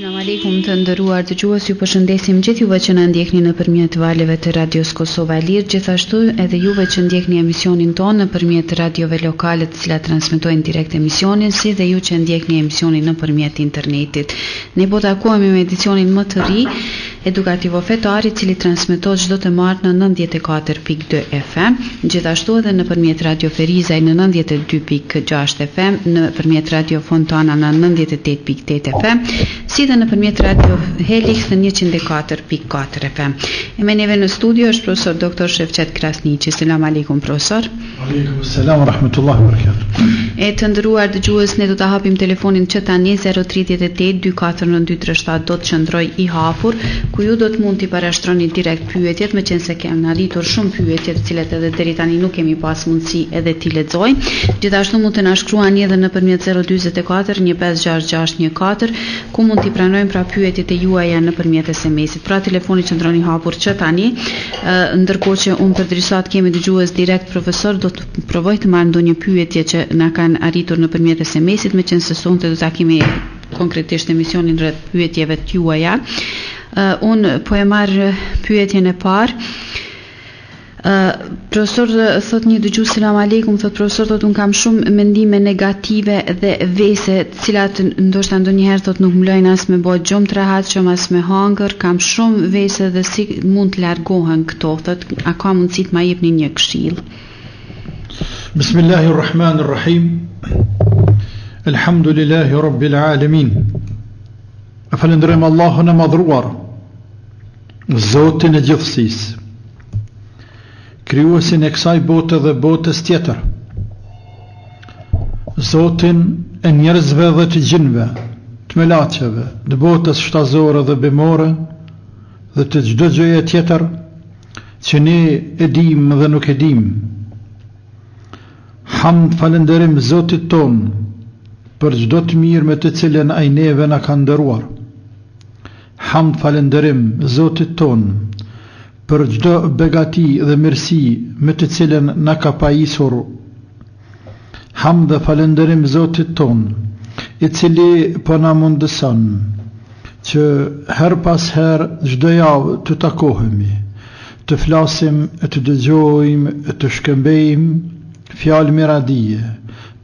Selam aleikum të nderuar dëgjues, ju përshëndesim gjithë juve që na ndjekni nëpërmjet valeve të Radios Kosova Lir, gjithashtu edhe juve që ndjekni emisionin tonë nëpërmjet radiove lokale të cilat transmetojnë direkt emisionin, si dhe ju që ndjekni emisionin nëpërmjet internetit. Ne po takohemi me edicionin më të ri edukativo fetar i cili transmetohet çdo të martë në 94.2 FM, gjithashtu edhe nëpërmjet Radio Ferizaj në 92.6 FM, nëpërmjet Radio Fontana në 98.8 FM, si dhe nëpërmjet Radio Helix në 104.4 FM. E me neve në studio është profesor Dr. Shevqet Krasniqi. Selam aleikum profesor. Aleikum selam wa rahmatullahi wa barakatuh. E të nderuar dëgjues, ne do ta hapim telefonin që tani 038 24237 do të qëndroj i hapur, ku ju do të mund t'i parashtroni direkt pyetjet, meqense kemi arritur shumë pyetje të cilat edhe deri tani nuk kemi pas mundësi edhe t'i lexojmë. Gjithashtu mund të na shkruani edhe nëpërmjet 044 156614, ku mund t'i pranojmë pra pyetjet e juaja nëpërmjet SMS-it. Pra telefoni qëndroni hapur që tani, ndërkohë që unë përdrysat kemi dëgjues direkt profesor, do të provoj të marr ndonjë pyetje që na kanë arritur nëpërmjet SMS-it, meqense sonte do ta kemi konkretisht emisionin rreth pyetjeve të juaja. Unë po e marr pyetjen e parë. Profesor, thot një dëgjues, selam aleikum, thot profesor, thot unë kam shumë mendime negative dhe vese, të cilat ndoshta ndonjëherë thot nuk më lejnë as me bë gjumë të rehatshëm, as me hangër, kam shumë vese dhe si mund të largohen këto, thot, a ka mundësi të ma jepni një këshill? Bismillahirrahmanirrahim. Alhamdulillahi rabbil alamin. Falenderojmë Allahun e madhruar, Zotin e gjithësisë, krijuesin e kësaj bote dhe botës tjetër, Zotin e njerëzve dhe të gjinëve, të melaçeve, të botës shtazore dhe bimore dhe të çdo gjëje tjetër që ne e dim dhe nuk e dim. Hamd, falënderim Zotit ton për çdo të mirë me të cilën ai neve na ka ndëruar. Hamd, falënderim Zotit ton për çdo begati dhe mirësi me të cilën na ka pajisur. Hamd dhe falënderim Zotit ton, i cili po na mundëson që her pas her çdo javë të takohemi, të flasim, të dëgjojmë, të shkëmbejmë fjalë miradije,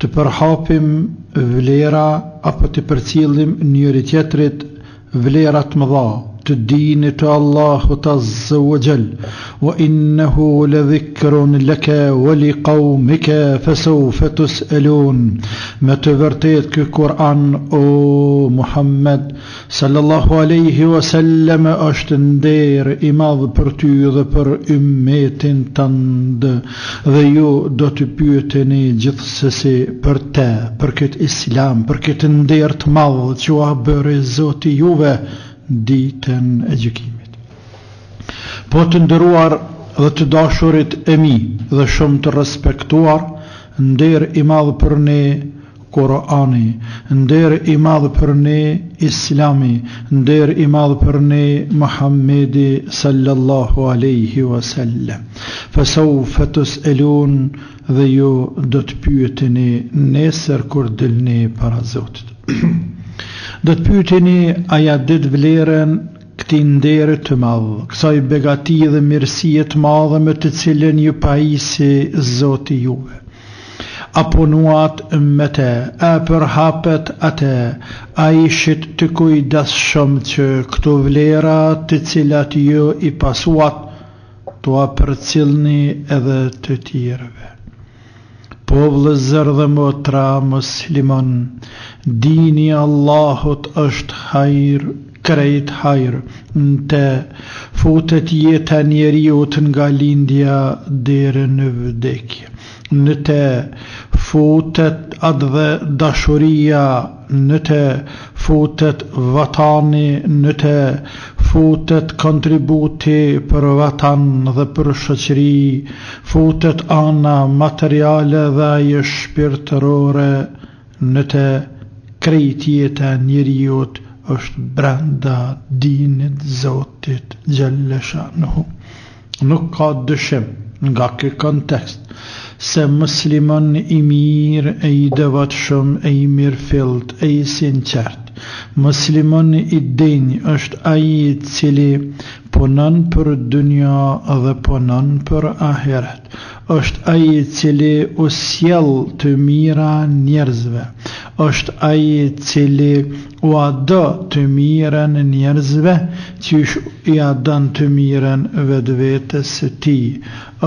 të përhapim vlera apo të përcjellim njëri tjetrit vlerat mëdha të dinit të Allahut azza wa jall, wa innahu ladhikrun laka wa liqaumika fasawfa tus'alun. Me të vërtet ky Kur'an, o Muhammed sallallahu alaihi wasallam, është nder i madh për ty dhe për ummetin tënd, dhe ju do të pyeteni gjithsesi për te, për këtë islam, për këtë nder të madh që u bëri Zoti juve ditën e gjykimit. Po të nderuar dhe të dashurit e mi dhe shumë të respektuar, nder i madh për ne Kur'ani, nder i madh për ne Islami, nder i madh për ne Muhammedi sallallahu alaihi wasallam. Fasawfa tus'alun, dhe ju do të pyeteni nesër kur dilni para Zotit. Do të pyeteni, a ja ditë vlerën këtij nderi të madh, kësaj begatie dhe mirësie të madhe me të cilën ju pajisi Zoti juve? Apo nuat me te, a përhapet atë, a ishit të kujdesshëm që këto vlera të cilat ju i pasuat, t'u përcjellni edhe të tjerëve? Po vëllezër dhe motra musliman, dini Allahut është hajër, krejt hajër, në te futet jeta njeriut nga lindja deri në vdekje, në te futet atë dhe dashuria, në te futet vatani, në te futet kontributi për vatan dhe për shoqëri, futet ana materiale dhe ajo shpirtërore, në te krejt jeta njeriut është brenda dinit Zotit Gjelle Shanuhu. Nuk ka dyshim nga ky kontekst se musliman i mirë, e i devotshëm, e i mirëfillt, e i sinqert, Muslimani I denj është ai I cili punon për dunja dhe punon për ahiret. Është ai I cili u sjell të mira njerëzve. Është ai I cili u do të mirën njerëzve, qysh I don të mirën vetvetes së tij.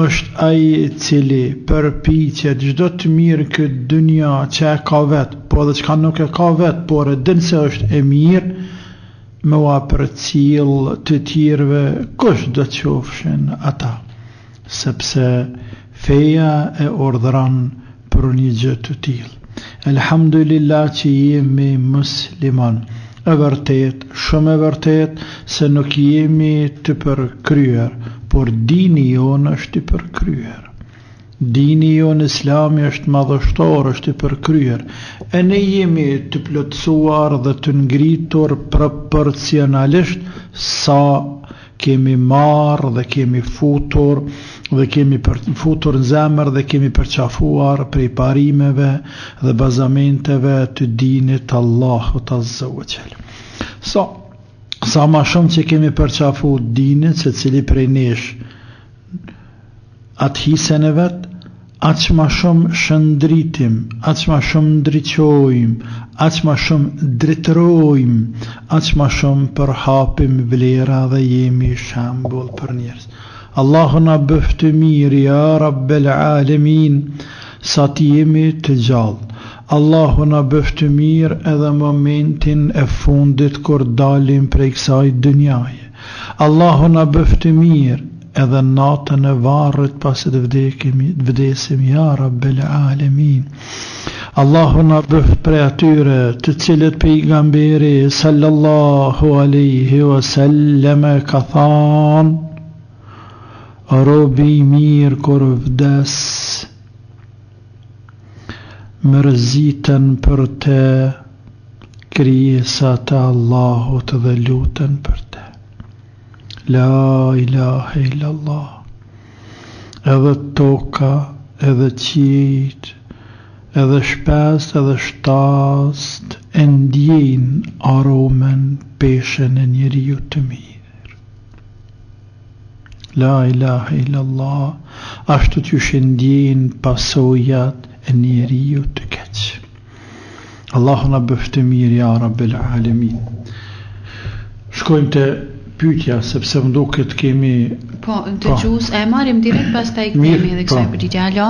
Është ai I cili përpiqet çdo të mirë këtë dunja që e ka vet, po edhe çka nuk e ka vet, por e din se është e mirë, me u përcjell të tjerëve kush do të qofshin ata, sepse feja e urdhëron për një gjë të tillë. Elhamdulillah që jemi musliman. E vërtet, shumë e vërtet se nuk jemi të përkryer, por dini jonë është I përkryer. Dini jonë Islami është madhështor, është I përkryer. E ne jemi të plotësuar dhe të ngritur proporcionalisht sa kemi marrë dhe kemi futur dhe kemi futur në zemër dhe kemi përqafuar prej parimeve dhe bazamenteve të dinit Allahut Azza wa Jall. Sa ma shumë që kemi përqafu dinit, se cili prej nesh atë hisen e vetë, aq ma shumë shëndritim, aq ma shumë ndriqojmë, aq ma shumë dritërojmë, aq ma shumë përhapim vlera dhe jemi shembull për njerëz. Allahu na bëft të mirë, ja Rabbel Alemin, sa ti jemi të gjallë. Allahu na bëft të mirë edhe momentin e fundit kur dalim prej kësaj dynjaje. Allahu na bëft të mirë edhe natën e varrit pasi të vdesim, ja Rabbel Alemin. Allahu na bëft prej atyre të cilët pejgamberi sallallahu alaihi wasallam ka thënë: robi I mirë kur vdes, mërziten për te krijesat e Allahut dhe luten për te. La ilaha illallah. Edhe toka, edhe qiejt, edhe shpest, edhe shtast, e ndjejnë aromen peshen e njeriu të mirë. La ilaha illallah, ashtu që shëndjejnë pasojat e njeriu të keq. Allahu na bëft të mirë, ja Rabbel Alemin. Shkojmë te pyetja, sepse më duket kemi... Po, të gjus, e marim direkt pas ta I kemi edhe kësaj pyetje. Alo?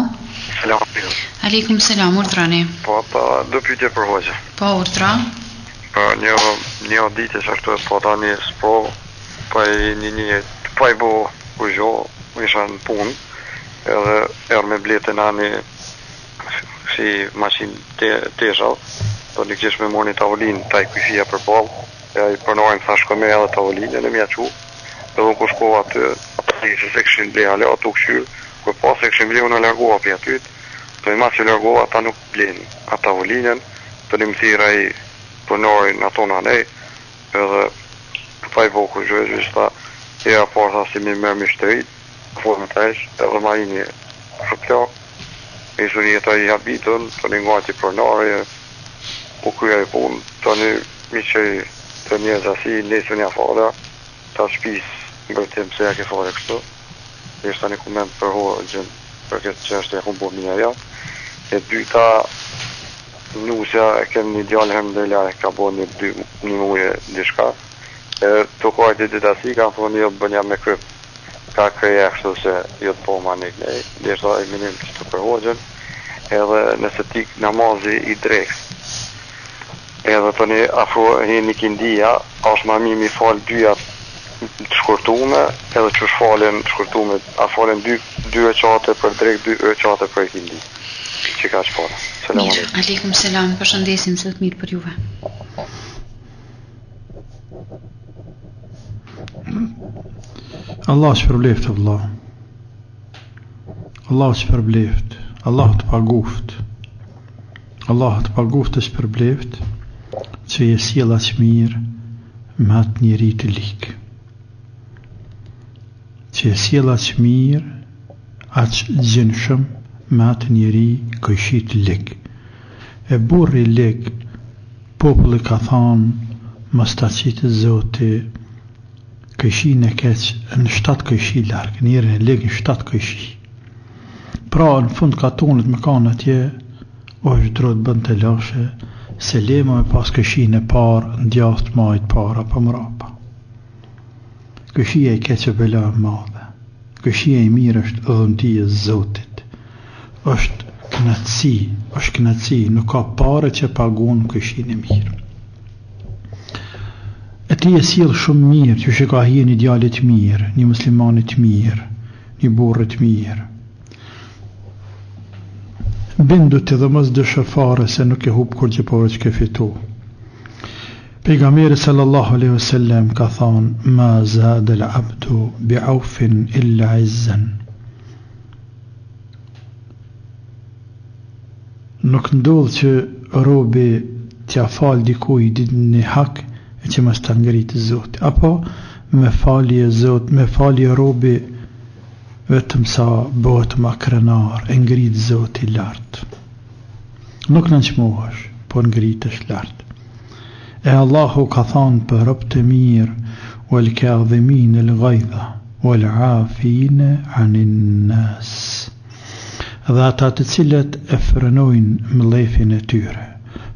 Selam. Aleikum selam, urdrani. Po, do pyetje për hoxha. Po, urdra? Po, një ditë që ashtu po tani s'po, po I bo u gjo, isha në punë, edhe erë me blete nani si mashin teshall, do një këgjesh me moni tavolinë, taj kujfia për balë, e I përnojnë thash shko me edhe tavolinë, e në mja qu, edhe unë ku shkova aty, ati se këshin ble, ale ato këshyrë, kër pas se këshin ble, unë largova për atyt, të një mas që largova, ata nuk blenë, a tavolinën, të një më thira I përnojnë ato në anej, edhe pa I boku gjështë, e a parë si mi mërë mishtërit, formë të esh, edhe ma I një shëplak, e isu një të I habitën, të një ngati përnare, u kryja I punë, të një mi që të një zasi, nesë një fara, të shpisë mbërtim se ja ke fare kështu, e ishtë të një koment për hoxhën, për këtë që është e kumë po minja. E dyta, nusja e kem një djallë hemdela, e ka bo një muje dishka, e të kojt I ditasi, ka thonë jo bënja me kryp, ka kreja kështu se jo të po ma një kënej, dhe ishtë e minim kështu për hoxhën, edhe nëse tik namazi I dreks, edhe të një afro një kindia, është ma mi falë dyjat të shkurtume, edhe që shfalen shkurtume, a falen dy veçate për drek, 2 veçate për kindi. Që ka që fara. Mirë, aleikum selam, përshëndesim së të mirë për juve. Allah që përbleft, Allah. Allah që përbleft. Allah të paguft. Allah të paguft është përbleft që je sjella që mirë me atë njeri të likë. Që je sjella që mirë atë gjënshëm me atë njeri këshit likë. E burri likë populli ka thonë mos ta qitë Zoti këshin e keq në 7 këshi largë, njerën e legë në 7 këshi. Pra në fund ka tonët me kanë atje, është drot bën të lashe, se lema me pas këshin e parë, në djathë majtë para për mrapa. Këshia i keq e bela e madhe, këshia i mirë është dhëntia e Zotit, është knatësi, nuk ka pare që pagun këshin e mirë. E ti e sjell shumë mirë, që ka hije një djalit mirë, një muslimanit mirë, një burrit mirë. Bindu të dhe mos dëshë fare se nuk e hub kur që porë që ke fitu. Pejgamberi sallallahu alaihi wasallam ka thonë, ma zada al-abdu bi'aufin illa izzan. Nuk ndodh që robi t'ja fal dikuj një hak e që mos ta ngritë Zoti, apo me falje Zot, me falje robi vetëm sa bëhet ma krenar, e ngrit Zoti lartë. Nuk në nqmohesh, po ngritesh lartë. E Allahu ka thonë për robët e mirë, wal kadhimin al ghaidha, wal afina anin nas. Dhe ata të cilët e frenojnë mëllefin e tyre,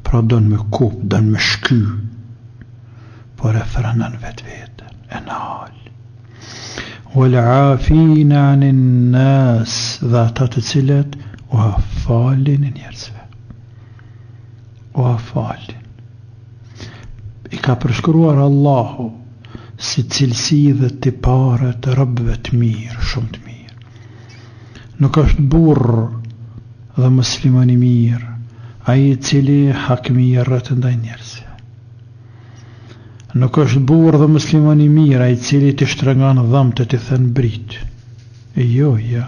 pra donë me kup, donë me shky, por e frenon vetë vetën, e nalë. وَالْعَافِينَ عَنِ النَّاسِ dhe ata të cilët u falin njerëzve. U falin. I ka përshkruar Allahu si cilësi dhe tipare të rëbëve të mirë, shumë të mirë. Nuk është burr dhe musliman i mirë, ai i cili hakmia rreth ndaj njerëzve. Nuk është burr dhe musliman i mirë, ai i cili të shtrëngan dhëmt e të thënë brit. Jo, ja.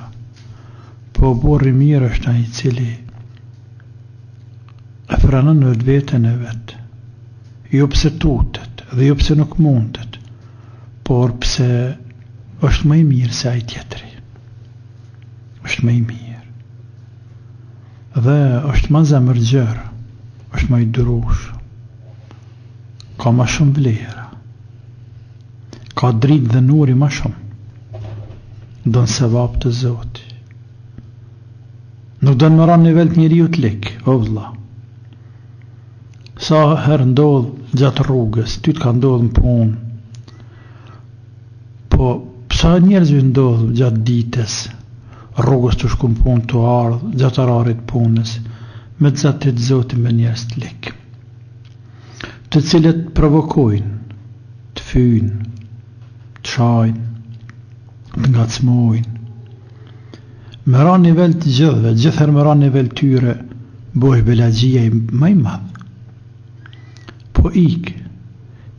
Po burri i mirë është ai i cili e pranon vetën e vet. Jo pse tutet, dhe jo pse nuk mundet, por pse është më i mirë se ai tjetri. Është më i mirë. Dhe është më zemërgjër, është më i durush. Ka ma shumë vlera, ka dritë dhe nuri ma shumë, donë se vapë të Zoti. Nuk donë më ranë nivel të njeri u të likë, o vëlla. Sa herë ndodhë gjatë rrugës, ty të ka ndodhë në punë, po sa njerëzve ndodhë gjatë ditës, rrugës të shku në punë të ardhë, gjatë ararit punës, me të zatë të Zoti me njerëz të likë. Të cilët provokojnë, të fynë, të shajnë, të ngacmojnë. Me ra nivel të gjithëve, gjithër me ra nivel tyre, bojë belagjia i maj madhë. Po ikë,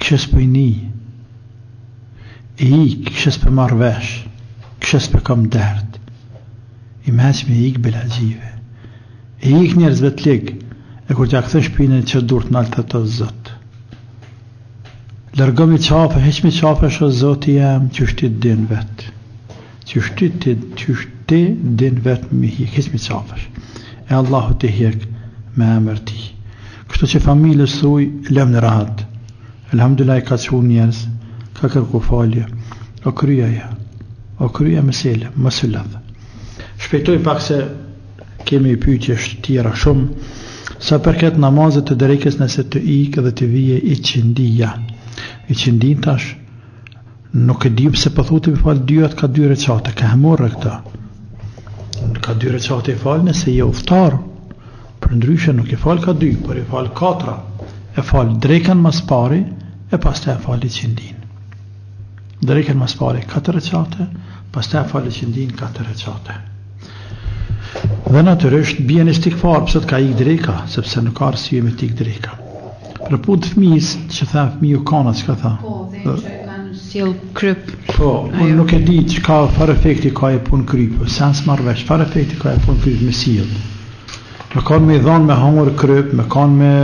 këshës për një, ikë, këshës për marrë vesh, këshës për kam dert, i meq me ikë belagjive, ikë njerëzve të ligë, e kur t'ja këthë shpine që dur të nalë të Zot. Lërgëmi qafe, heq mi qafe shë Zoti jam, që shtit din vetë. Që shti din vetë me hik, heq mi qafe shë. E Allahu të hek me emër ti. Kështu që familës thuj, lem në rahat. Elhamdulillah ka që njerës, ka kërku falje. O kryja mesele, mësëllad. Shpejtoj pak se kemi i pyetje tjera shumë, sa përket namazet të drejkës nëse të ikë dhe të vije i qëndia. I qëndin tash nuk e dim se pëthuti me falë dyat ka 2 recate, ka hemorë këta. Ka 2 recate i falë nëse je uftar, për ndryshe nuk i falë ka 2, por i falë 4, e falë drejken mas pari, e pas të e falë i qëndin. Drejken mas pari 4 recate, pas të e falë i qëndin 4 recate. Dhe natyrisht bjen istikfar pëse të ka ik drejka, sepse nuk ka arsye me t'ik drejka. Për punë të fëmijës, që tha fëmiju kana, që ka tha? Po, dhe që kanë sjell kryp. Po, unë nuk e di që ka farë efekti ka e punë krypë, sens marrë vesh, farë efekti ka e punë krypë me sjell. Me kanë me i dhonë me hangër kryp, me kanë me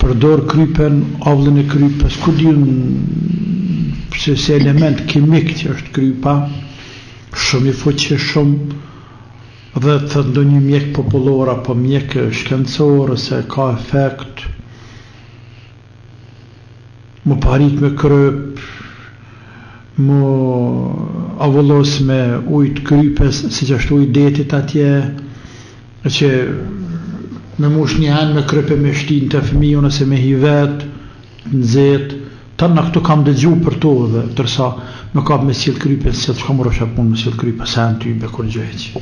përdor krypen, avlën e krypës, ku di se element kimik që është krypa, shumë i fuqë, shumë dhe të ndonjë mjek popullor apo mjek shkencor se ka efekt më parit me kryp, më avullos me ujt krypes, si që ashtu i detit atje, që me mush një hen me krype me shtin të fëmiju nëse me hivet, në zetë, ta në këtu kam dëgju për to dhe tërsa me kap me s'jel krypes, s'jel që kam rësha pun me s'jel krypes, sa në ty be kur gjëheq.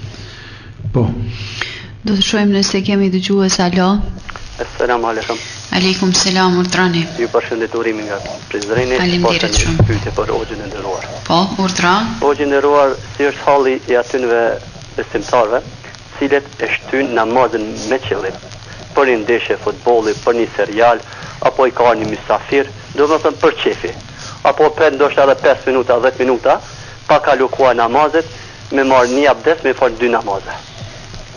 Po. Do të shojmë nëse kemi dëgjues, alo. Assalamu alaikum. Aleikum selam, urtrani. Ju përshëndeturimin nga Prizreni. Faleminderit shumë. Pyetje për Hoxhën e nderuar. Po, urdhra. Hoxhën e nderuar, si është halli i atynve besimtarëve, cilët e shtyn namazën me qëllim për një ndeshje futbolli, për një serial, apo i ka një mysafir, do të thënë për qefi, apo për ndoshta edhe 5 minuta, 10 minuta, pa kalu koha namazet, me marr një abdes, me fal 2 namaze.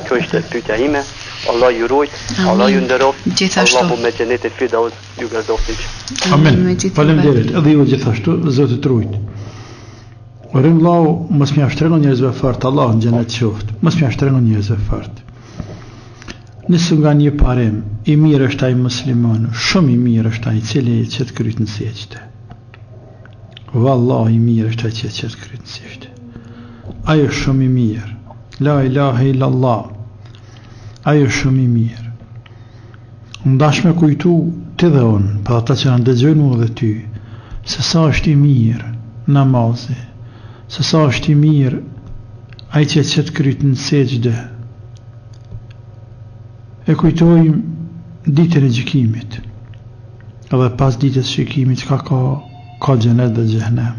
Kjo është pyetja ime. Allah ju rujt, Allah ju nderoft, Allahu me xhenetin Firdaus ju gëzdoftë. Amen. Faleminderit. Edhe ju gjithashtu, Zoti të rujt. Orim Allahu, mos më shtrengon njerëzve fort, Allah në xhenet qoftë. Mos më shtrengon njerëzve fort. Nisu nga një parim, i mirë është ai musliman, shumë i mirë është ai i cili që të kryet në sejdë. Vallahi i mirë është ai që të kryet në sejdë. Ai është shumë i mirë. La ilaha illallah. Ai është shumë i mirë. Ndash me kujtu ti dhe unë, për ata që në ndëgjojnë mua dhe ty, se sa është i mirë namazi, se sa është i mirë ai që të kryet në sejdë. E kujtojmë ditën e gjykimit, edhe pas ditës së gjykimit ka xhenet dhe xhehenem.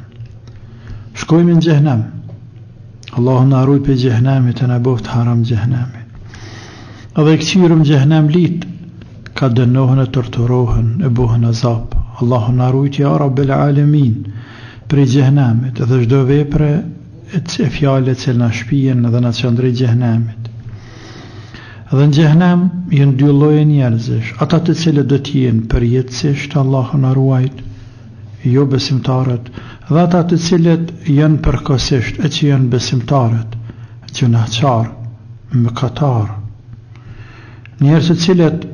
Shkojmë në xhehenem. Allahu na ruaj prej xhehenemit e na bëft haram xhehenemi. Edhe i këqyrëm xhehenem lit, ka dënohen e torturohen, e bohen azab. Allahu na ruaj ja Rabbel Alamin prej xhehenemit, edhe çdo vepre e fjalë që na shpihen dhe na çon drejt xhehenemit. Dhe në xhehenem janë 2 lloje njerëzish, ata të cilët do të jenë përjetësisht, Allahu na ruaj, jo besimtarët, dhe ata të cilët janë përkohësisht, e që janë besimtarët, gjunaqtar, mëkatar. Njerëz të cilët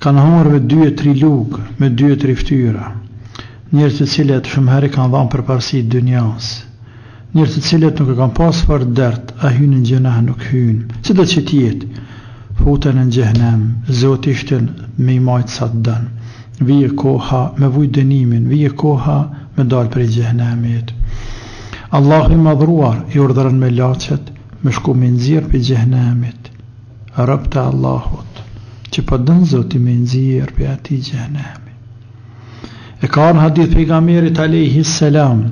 kanë humbur me 2-3 lugë, me 2-3 fytyra. Njerëz të cilët shumë herë kanë dhënë përparësi dunjas. Njerëz të cilët nuk e kanë pasur për dert, a hynë në gjuna nuk hynë. Çdo që të jetë, futen në xhehenem, Zoti ishten me i majtë sa të dënë. Vije koha me vujt dënimin, vije koha me dalë prej xhehenemit. Allahu i madhruar i urdhëron me laçet me shku me nxjerr prej xhehenemit. Rob të Allahut, që po dënë Zoti me nxjerr prej atij xhehenemi. E ka në hadith pejgamberit alayhi salam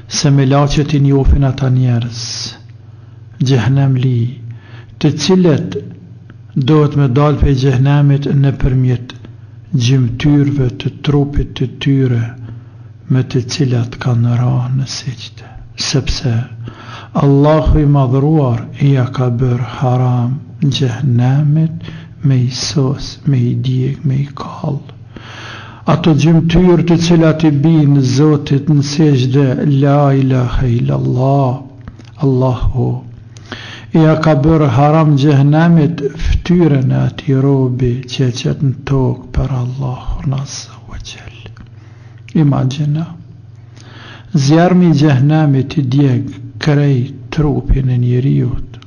se me laçet i njohin ata njerëz xhehenemli, të cilët dohet me dalë prej xhehenemit nëpërmjet gjymtyrve të trupit të tyre me të cilat kanë rënë në sejdë, sepse Allahu i madhruar i ja ka bërë haram xhehenemit me i sos, me i djeg, me i kall. Ato gjymtyrë të cilat i binë Zotit në sejdë, la ilaha illallah, Allahu i ja ka bërë haram xhehenemit fytyrën e atij robi që qet në tokë për Allahun azza wa jall. Imagjina, zjarmi i xhehenemit i djeg krejt trupin e njeriut,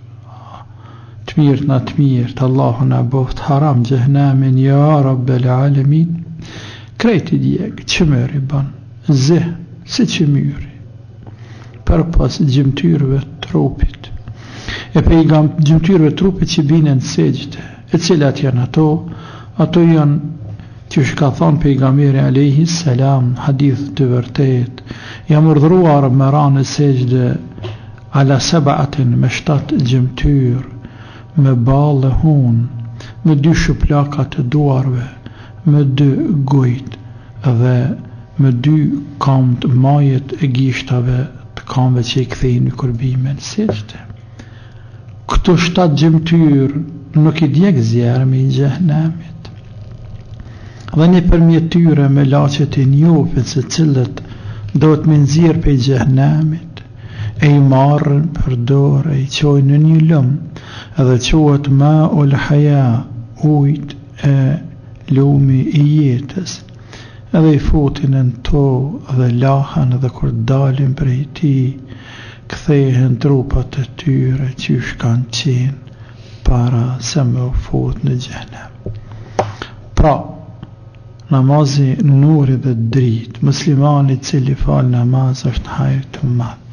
të mirët na të mirët, Allahu na boft haram xhehenemin ja Rabbel Alamin, krejt i djeg, qëmër i ban, zeh, si qëmyri, për pas gjymtyrëve trupit, e pejgam gjymtyrëve trupit që bine në sejdë, e cilat janë ato janë që shka thonë pejgamberi alayhi salam, hadith të vërtet, jam urdhëruar me ranë sejdë ala 7 me 7 gjymtyr, me ballë hun, me 2 shuplaka të duarve, me 2 gojt dhe me 2 kam të majet e gishtave të kamve që i kthejnë në kurbime në sejdë. Këto 7 gjymtyr nuk i djeg zjarmi i xhehenemit. Dhe një përmjet tyre me laçet e njofit se cilët do të me nxjerr prej xhehenemit, e i marrën për dorë, e i qojnë në një lëm, edhe quhet ma ul haja, ujt e lumi i jetës, edhe i futin në to dhe lahan, edhe kur dalin prej ti, kthehen trupat e tyre qysh kanë qenë para se me u fut në xhenem. Pra, namazi nuri dhe dritë, muslimani cili fal namaz është hajër të madh.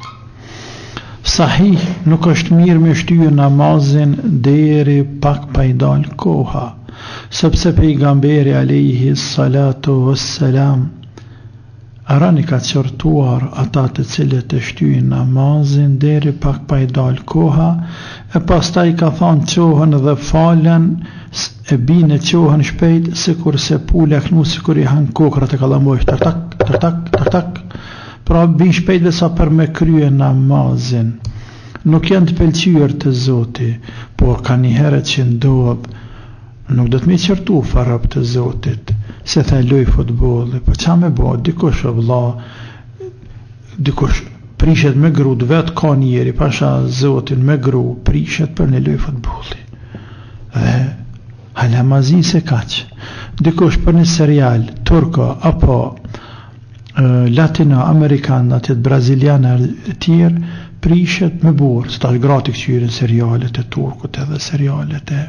Sahih, nuk është mirë me shtyë namazin deri pak pa i dal koha, sepse pejgamberi alayhi salatu wassalam arani ka qortuar ata të cilët e shtyjnë namazin deri pak pa i dal koha, e pastaj ka thonë qohën dhe falen, e bine qohën shpejt, sikur se pula kënu, sikur i hanë kokrat e kalamojsh, tak. Pra bin shpejt dhe sa për me krye namazin. Nuk janë të pëlqyer të Zoti, por ka një herët që ndodh, nuk do të me qërtu farab të Zotit, se tha loj futbolli, po qa me bo, dikush o vlla, dikush prishet me gru, vet ka njeri, pasha Zotin me gru, prishet për një loj futbolli. Dhe halamazi se kaq, dikush për një serial, turko, apo latino, amerikanat, brazilianar e tjerë, prishet me burë, së ta grati këqyrin serialet e turkut edhe serialet e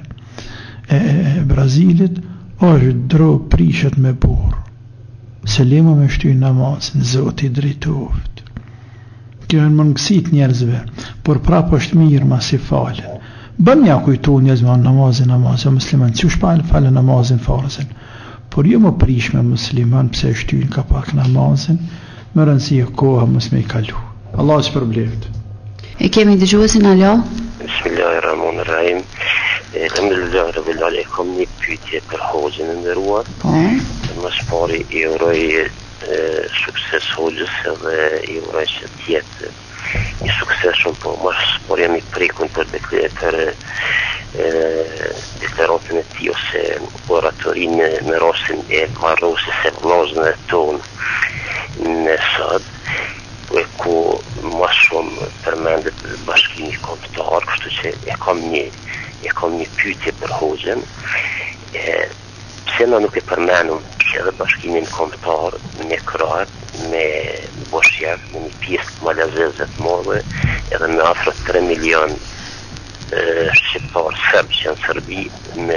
Brazilit, është dro prishet me burë. Selima me shty namazin, Zoti drejtoft. Kjo në mëngësit njerëzve, por prap është mirë ma si falen. Bën ja kujtu njerëzve namazin, musliman, që falen namazin farzin. Por jo më prish me musliman, pse shtyjnë ka pak namazin, më rëndësi e koha mos me i kalu. Allah që përbleft. E kemi dëgjuesin alo? Bismillahirrahmanirrahim. Alhamdulillah rabbil alamin, kam një pyetje për hoxhën e nderuar. Po. Më pari i uroj sukses hoxhës edhe i uroj që të jetë i suksesshëm, po më pari jam i prekun për deklaratën e tij ose oratorinë në rastin e karrosis e vllazën e tonë në Sad, ku më shumë përmendet bashkimi kombëtar, kështu që e kam një pyetje për hoxhën. Pse na nuk e përmenum edhe bashkimin kombëtar me Kroat, me Bosnjak, me një pjesë malazeze të madhe, edhe me afro 3 milion shqiptar serb që janë Serbi,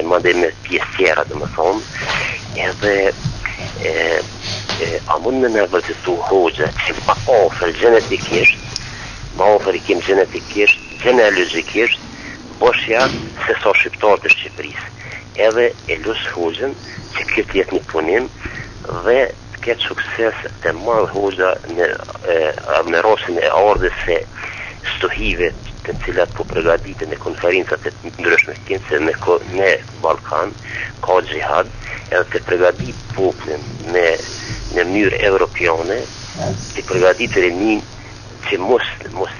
madje me pjesë tjera domethënë, edhe a mund me vërtetu hoxha që ma ofër genetikisht, genealogikisht, Bosnjak se sa shqiptar të Shqipërisë. Edhe e lusë hoxhën që këtë jetë një punim dhe të ketë sukses të madhë hoxha në rasin e ardhës se stohive të cilat po përgatiten në konferencat e ndryshme se në Balkan ka xhihad, edhe të përgatit poplin në mënyrë evropiane, të përgatitur e një që mos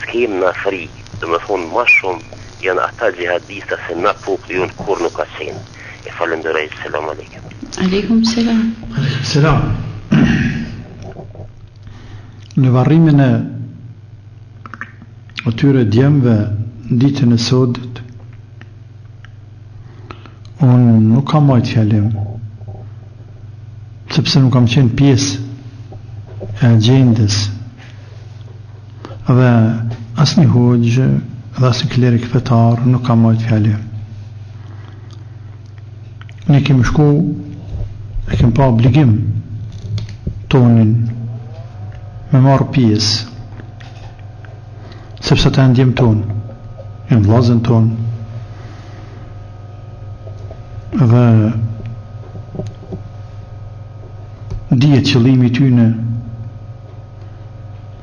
kemë në Afrikë, dhe më thonë ma shumë janë ata xhihadista se na populli jonë kur nuk ka qenë. E falenderoj, selam aleikum. Aleikum selam. Selam. Në varrimin e atyre djemve ditën e sodit, unë nuk kam majtë fjalim, sepse nuk kam qenë pjesë e agjendës dhe asë një hoxhë dhe asë një klerik fetar nuk kam majtë fjalim. Ne kemi shku, e kemi pa obligim tonin me marrë pjesë, sepse ta ndjem tonë, janë vllazën tonë, dhe dihet qëllimi tyne,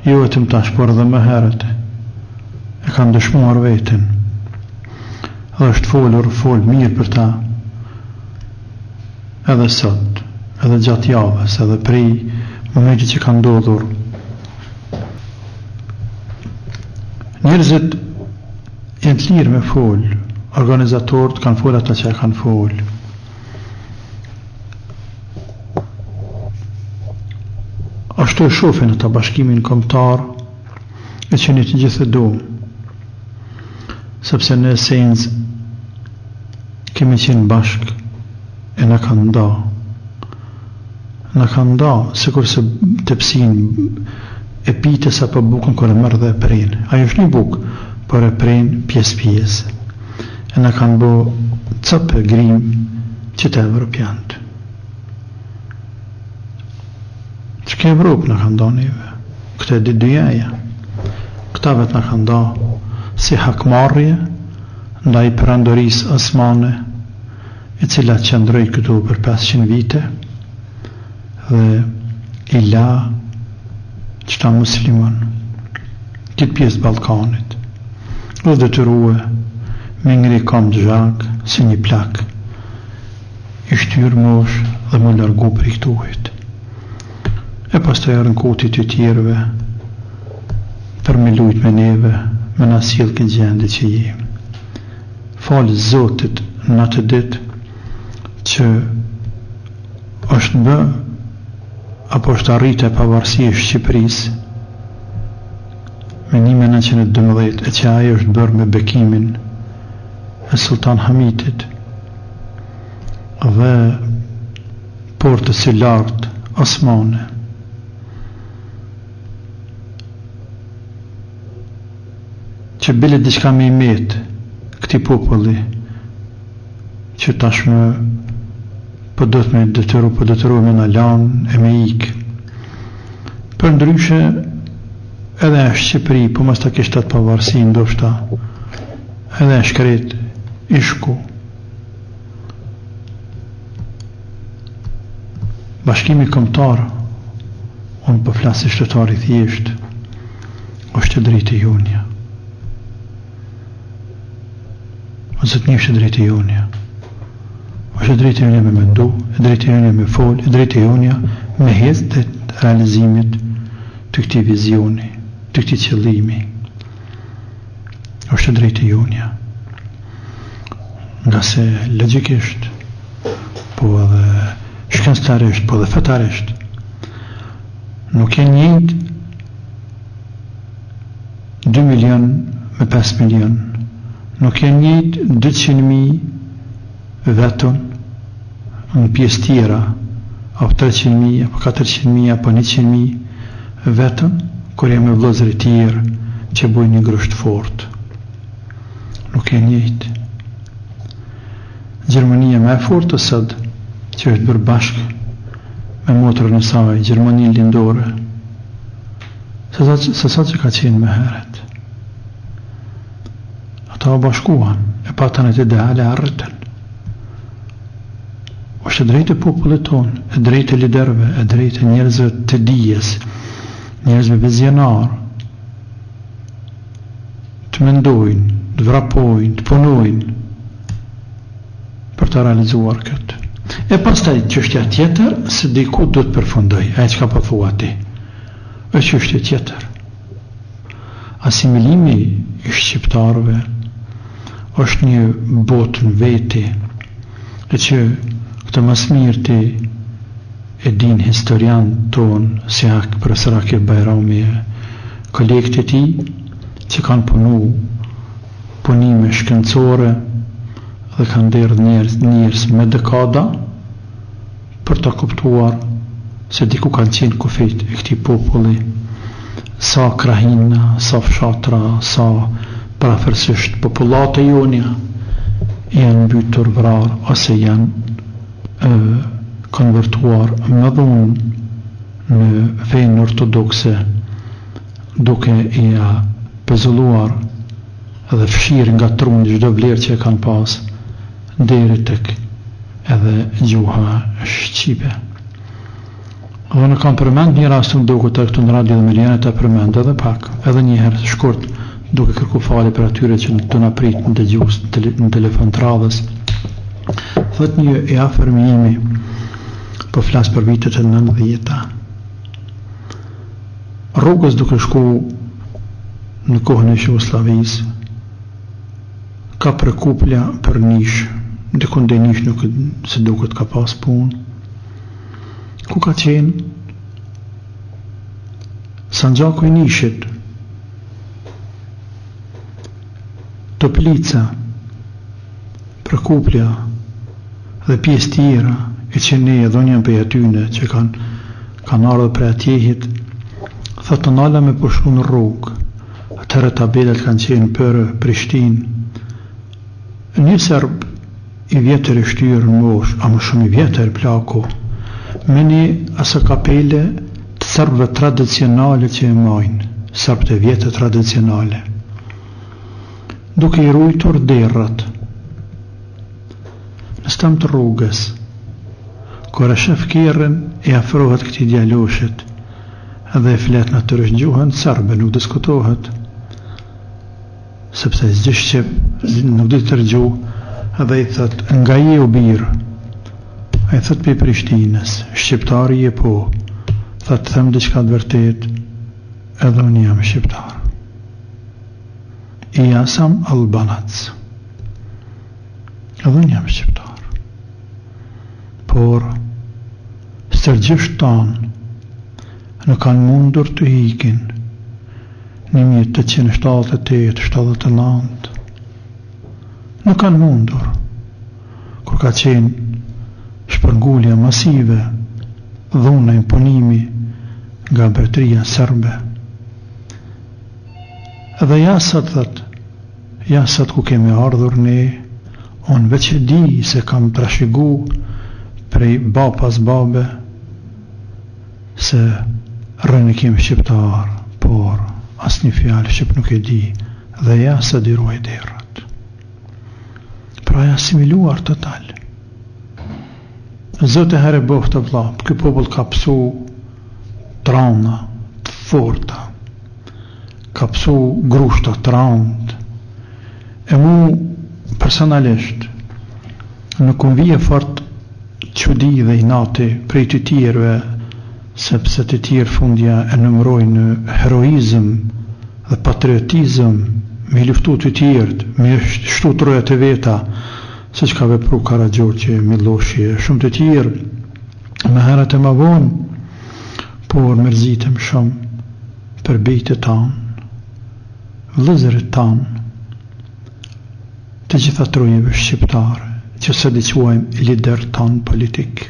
jo vetëm tash, por edhe më herët, e kanë dëshmuar veten, dhe është fol mirë për ta, edhe sot, edhe gjatë javës, edhe prej momentit që kanë ndodhur. Njerëzit janë të lirë me fol, organizatorët kanë fol ata që kanë fol. Ashtu e shohin ata bashkimin kombëtar, e që një të gjithë do, sepse në esencë kemi qenë bashk e në kanë nda. Në kanë nda, se kurse të pësin e pite sa për bukën kër e mërë dhe e prejnë. Ajo është një bukë, për e prejnë pjesë. E në kanë bo cëpë e grim që të Evropiantë. Që ke Evropë në kanë da neve, këte e dyjaja. Këtave të në kanë da si hakmarrje ndaj perandorisë osmane, e cila qëndroi këtu për 500 vite dhe i la qëta muslimon këtë pjesë Ballkanit dhe detyrue me ngri kam të zhak si një plak i shtyrë mosh dhe më largu për i këtuhit e pas të erën kotit të tjerëve për me lujt me neve me nasil këtë gjende që jemi falë Zotit në atë ditë që është bë apo është arritë e pavarësia e Shqipërisë me 1912 e që ajo është bërë me bekimin e Sultan Hamidit dhe portës së lartë osmane që bile diçka me i metë këti populli që tashmë po do të me detyru me në lanë e me ikë. Për ndryshe edhe e Shqipëri, po mas ta kishtë atë pavarësi ndoshta, edhe e shkret ishku. Bashkimi Kombëtar, unë po flasë shtetari thjesht, është e drejtë e jonja. Ose të njështë e drejtë e jonja. është e drejtë e jonja me mendu, e drejtë e jonja me fol, e drejtë e jonja me hez të realizimit të këti vizioni, të këti qëllimi. është e drejtë e jonja. Nga se logikisht, po edhe shkenstarisht, po edhe fetarisht, nuk e njëjtë 2 milion me 5 milion, nuk e njëjtë 200.000 vetën në pjesë tjera, apo 300.000, apo 400.000, apo 100.000 vetën, kur jam me vëllezër të tjerë që bojnë një grusht fort. Nuk e njëjtë. Gjermania më e fortë sot, që është bërë bashkë me motrën e saj, Gjermania lindore, se sa që ka qenë më herët. Ata o bashkuan, e patën e të ideale arritën. është e drejtë e popullit tonë, e drejtë e liderëve, e drejtë e njerëzve të dijes, njerëzve vizionar, të mendojnë, të vrapojnë, të punojnë për të realizuar këtë. E pastaj çështja tjetër se diku do të përfundoj, ai çka po thua ti. Është çështje tjetër. Asimilimi i shqiptarëve është një botë në veti, e që këtë mas mirë ti e din historian tonë si profesor Akil Bajrami, kolegët e ti që kanë punu punime shkencore dhe kanë derë njerëz me dekada për të kuptuar se diku kanë qenë kufit e këti populli, sa krahina, sa fshatra, sa parafërsisht populate jonja janë mbytur vrar ose janë konvertuar më dhunë në fenë ortodokse, duke i pezulluar dhe fshirë nga trunë çdo vlerë që e kanë pas deri tek edhe gjuha shqipe. Dhe në kam përmend një rast në duke të këtu në radio dhe Miliane të përmend edhe pak, edhe njëherë shkurt, duke kërku fali për atyre që të na prit në dëgjues në telefon të radhës. Thot një e afërmi imi, po flas për vitet e 90-ta. Rrugës duke shku në kohën e Jugosllavisë, ka prekuplja për Nish, dikun dhe Nish nuk se duket ka pas punë, ku ka qenë Sanxhaku i Nishit, Toplica, Prekuplia dhe pjesë tjera e që ne edhe njën për atyne që kanë ardhur për atjehit, thotë të nala me pushu në rrugë. Atëherë tabelet kanë qenë për Prishtinë. Një serb i vjetër i shtyrë në mosh, a më shumë i vjetër plako, me një asë kapele të serbëve tradicionale që e majnë, serbët e vjetër tradicionale, duke i rujtur derrat. Në stam të rrugës, kur e shef kerën, e afrohet këtij djaloshit, edhe e flet natyrisht gjuhën serbe, nuk diskutohet, sepse s'di shqip, nuk di tërgju, edhe i thët, nga je u birë, a i thët për Prishtinës, shqiptari je po, thët them diçka të vërtet, edhe unë jam shqiptar. I jasam Albanac, edhe unë jam shqiptar. Por, stërgjisht tanë, nuk kanë mundur të hikin, 1878-79, nuk kanë mundur, kur ka qenë shpërngulja masive, dhuna imponimi nga mbretëria serbe. Edhe jasat ku kemi ardhur ne, unë veç e di se kam trashëgu prej pas babe, se rënë kemi shqiptar, por as një fjalë shqip nuk e di, dhe jasat i ruaj derrat. Pra e asimiluar total. Zotë herë bof të vlla, ky popull ka psu trauma të forta, ka psu grushta të rand, e mu personalisht nuk më vije fort qudi dhe inati prej të tjerëve, sepse të tjerë fundja e nëmrojnë heroizëm dhe patriotizëm, me luftu të tjerët, me shtu të rojët e veta, se që ka vepru Karagjorqi, Miloshi, shumë të tjerë, me herët e ma vonë, por mërzitëm shumë për bejtë tanë, vëllezërit tanë, të gjitha trojeve shqiptare, që së diquajmë lider tanë politikë,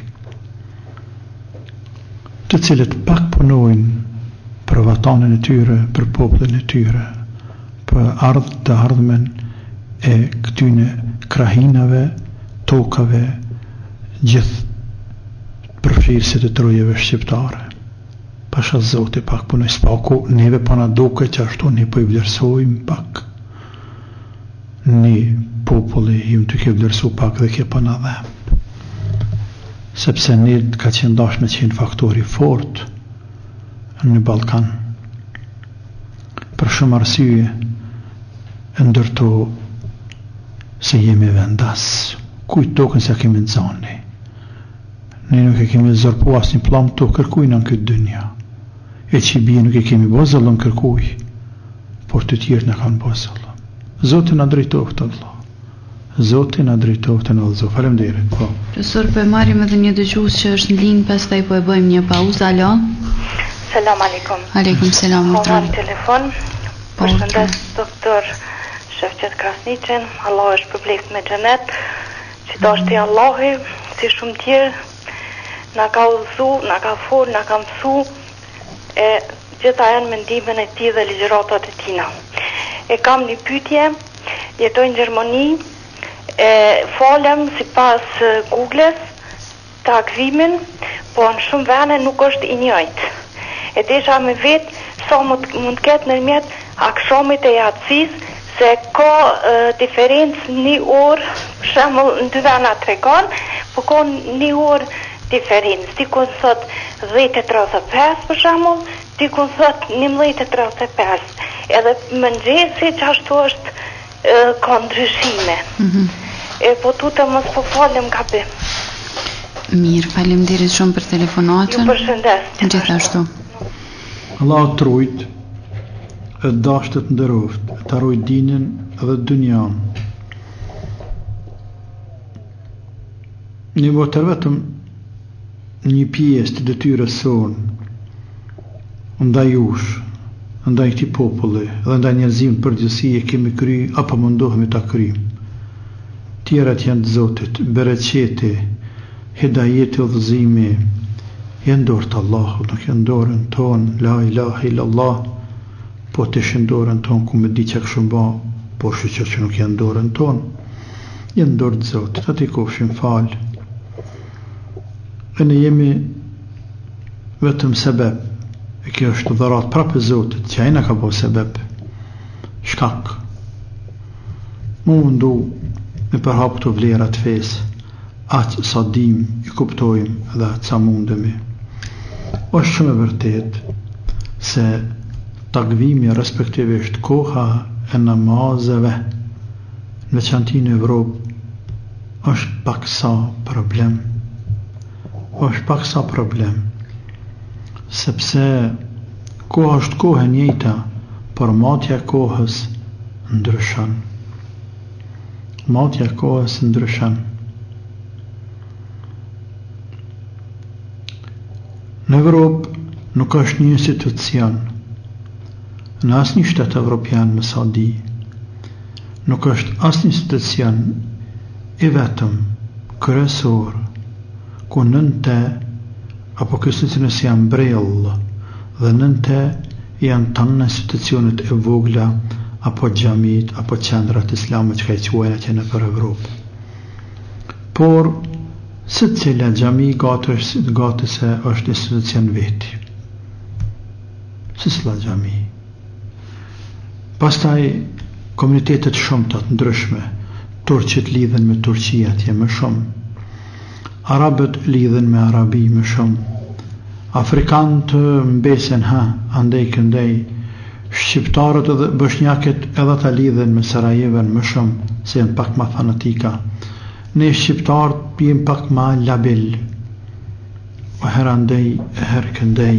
të cilët pak punojnë për vatanën e tyre, për popullin e tyre, për të ardhmen e këtyne krahinave, tokave, gjithë përfshirësit e trojeve shqiptare. Pasha Zoti pak punoj spaku, neve pana duke që ashtu ne po i vlerësojmë pak. Ne populli jim të ke vlerësu pak dhe ke pana dhem. Sepse ne ka qenë dash me qenë faktori fort në Balkan. Për shumë arsye, ndërto se jemi vendas, kujt tokën se kemi në zoni. Ne nuk e kemi zërpu as një plam të kërkuj në këtë dynja. E që i bje nuk e kemi bozëllën kërkuj, por të tjerë në kanë bozëllën. Zotin a drejtoft të Allah. Zotin a drejtoft të në Alzo. Faleminderit. Po. Profesor, po e marrim edhe një dëgjues që është në linjë, pastaj po e bëjmë një pauzë. Alo. Selam aleikum. Aleikum selam. Po marr telefon. Përshëndes doktor Shefqet Krasniqin. Allah është përbleft me xhenet. Që dashti Allahi, si shumë tjerë, na ka udhëzu, na ka fol, na ka mësu, e gjitha janë mendimin e tij dhe ligjëratat e tina. E kam një pyetje, jetoj në Gjermani, falem si pas Google-s të akvimin, po në shumë vene nuk është i njëjtë. E desha me vetë sa mund të ketë nërmjet akshomit e jatësis, se ka diferencë një orë, për shembull në dy vena tregon, po ka një orë diferencë. Dikun thot 10:35 për shembull, dikun thot 11:35. Edhe mëngjesi që ashtu është ka ndryshime. E po tutë mos po falem gabim. Mirë, faleminderit shumë për telefonatën. Ju përshëndes. Gjithashtu. Allah të rujt, e dashtet ndëroft, të rujt dinin dhe dynjan. Një votër vetëm një pjesë të detyrës sonë, nda jush ndaj këtij populli dhe ndaj njerëzimit përgjithësi e kemi kry apo mundohemi ta kryjmë. Tjerat janë të Zotit, bereqeti, hidajeti, udhëzimi, janë dorë të Allahut, nuk janë dorën tonë, la ilaha illallah, po të ishin dorën tonë ku me di që kështu ba, po shqyqo që nuk janë dorën tonë, janë dorë të Zotit, ati kofshin falë. E ne jemi vetëm sebeb, e kjo është dharat prapë Zotit, që ajna ka bo sebeb, shkak. Mundu me përhap të vlerat fesë, aqë sa dim i kuptojmë dhe aqë sa mundemi. Është shumë e vërtet se takvimi respektivisht koha e namazeve në veçanti në Evropë është pak sa problem. Është pak sa problem sepse koha është kohë e njëjta, por matja e kohës ndryshon. Matja e kohës ndryshon. Në Evropë nuk është një institucion, në asnjë shtet evropian më sa di, nuk është asnjë institucion i vetëm kryesor ku nënte apo institucionet janë brellë dhe nënte janë tanë institucionet e vogla apo xhamit apo qendrat islame që ka i quajnë atje në për Evropë. Por se cila xhami gati se është institucion veti. Se cila xhami. Pastaj komunitetet shumëta të ndryshme, turqit lidhen me Turqia atje më shumë, arabët lidhen me Arabi më shumë, afrikanët mbesen andej këndej, shqiptarët edhe bosnjakët edhe ta lidhen me Sarajeven më shumë, se janë pak ma fanatika. Ne shqiptarët jem pak ma labil, o her andej, her këndej,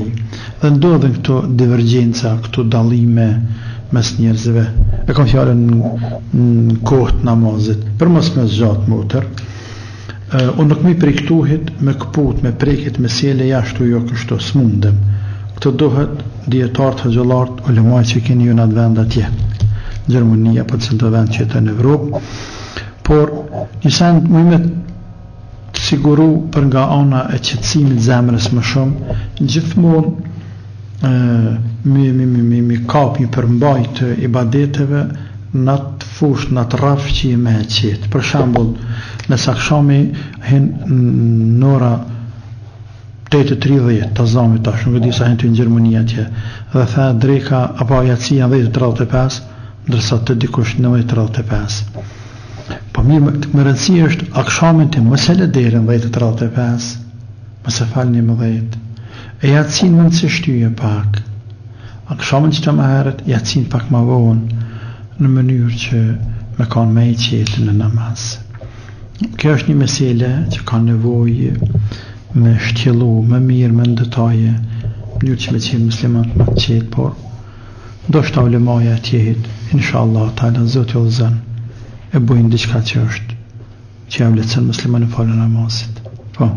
dhe ndodhen këto divergjenca, këto dallime mes njerëzve. E kam fjalën në kohët namazit, për mos me zgjat motër. Unë nuk mi prektuhit me këput, me prekit, me sjele jashtu jo kështu, s'mundem. Këtë dohet djetartë, hëgjëlartë, ulemaj që keni ju në atë vend atje, Gjermania, për cilë të vend që jetë në Evropë, por një send më me të siguru për nga ana e qëtësimit zemrës më shumë, gjithmonë mi kapi për mbajt i badeteve në atë fush, në atë raf që i me e qetë. Për shambull, nësa këshami hen në ora 8:30 të zamit tash, nuk e di sa hen të në Gjermania tje, dhe tha dreka apo ajatësia 10:35, ndërsa të dikush 9:35. Po mirë, më rëndësi është akshamin të mësele derën 10:35, mëse falni më 10. E jatësin më nëse shtyje pak. Akshamin që të më heret, jatësin pak më vonë, në mënyrë që me kanë me i qetë në namaz. Kjo është një mesele që ka nevojë me shtjelu, me mirë, me ndëtaje, mënyrë që me qenë muslimat më të qetë, por do shta ulemaja tjetë, inshallah, ta'ala, zotë o zënë, e bujnë diçka që është, që jam letësën muslimat në falë namazit. Po.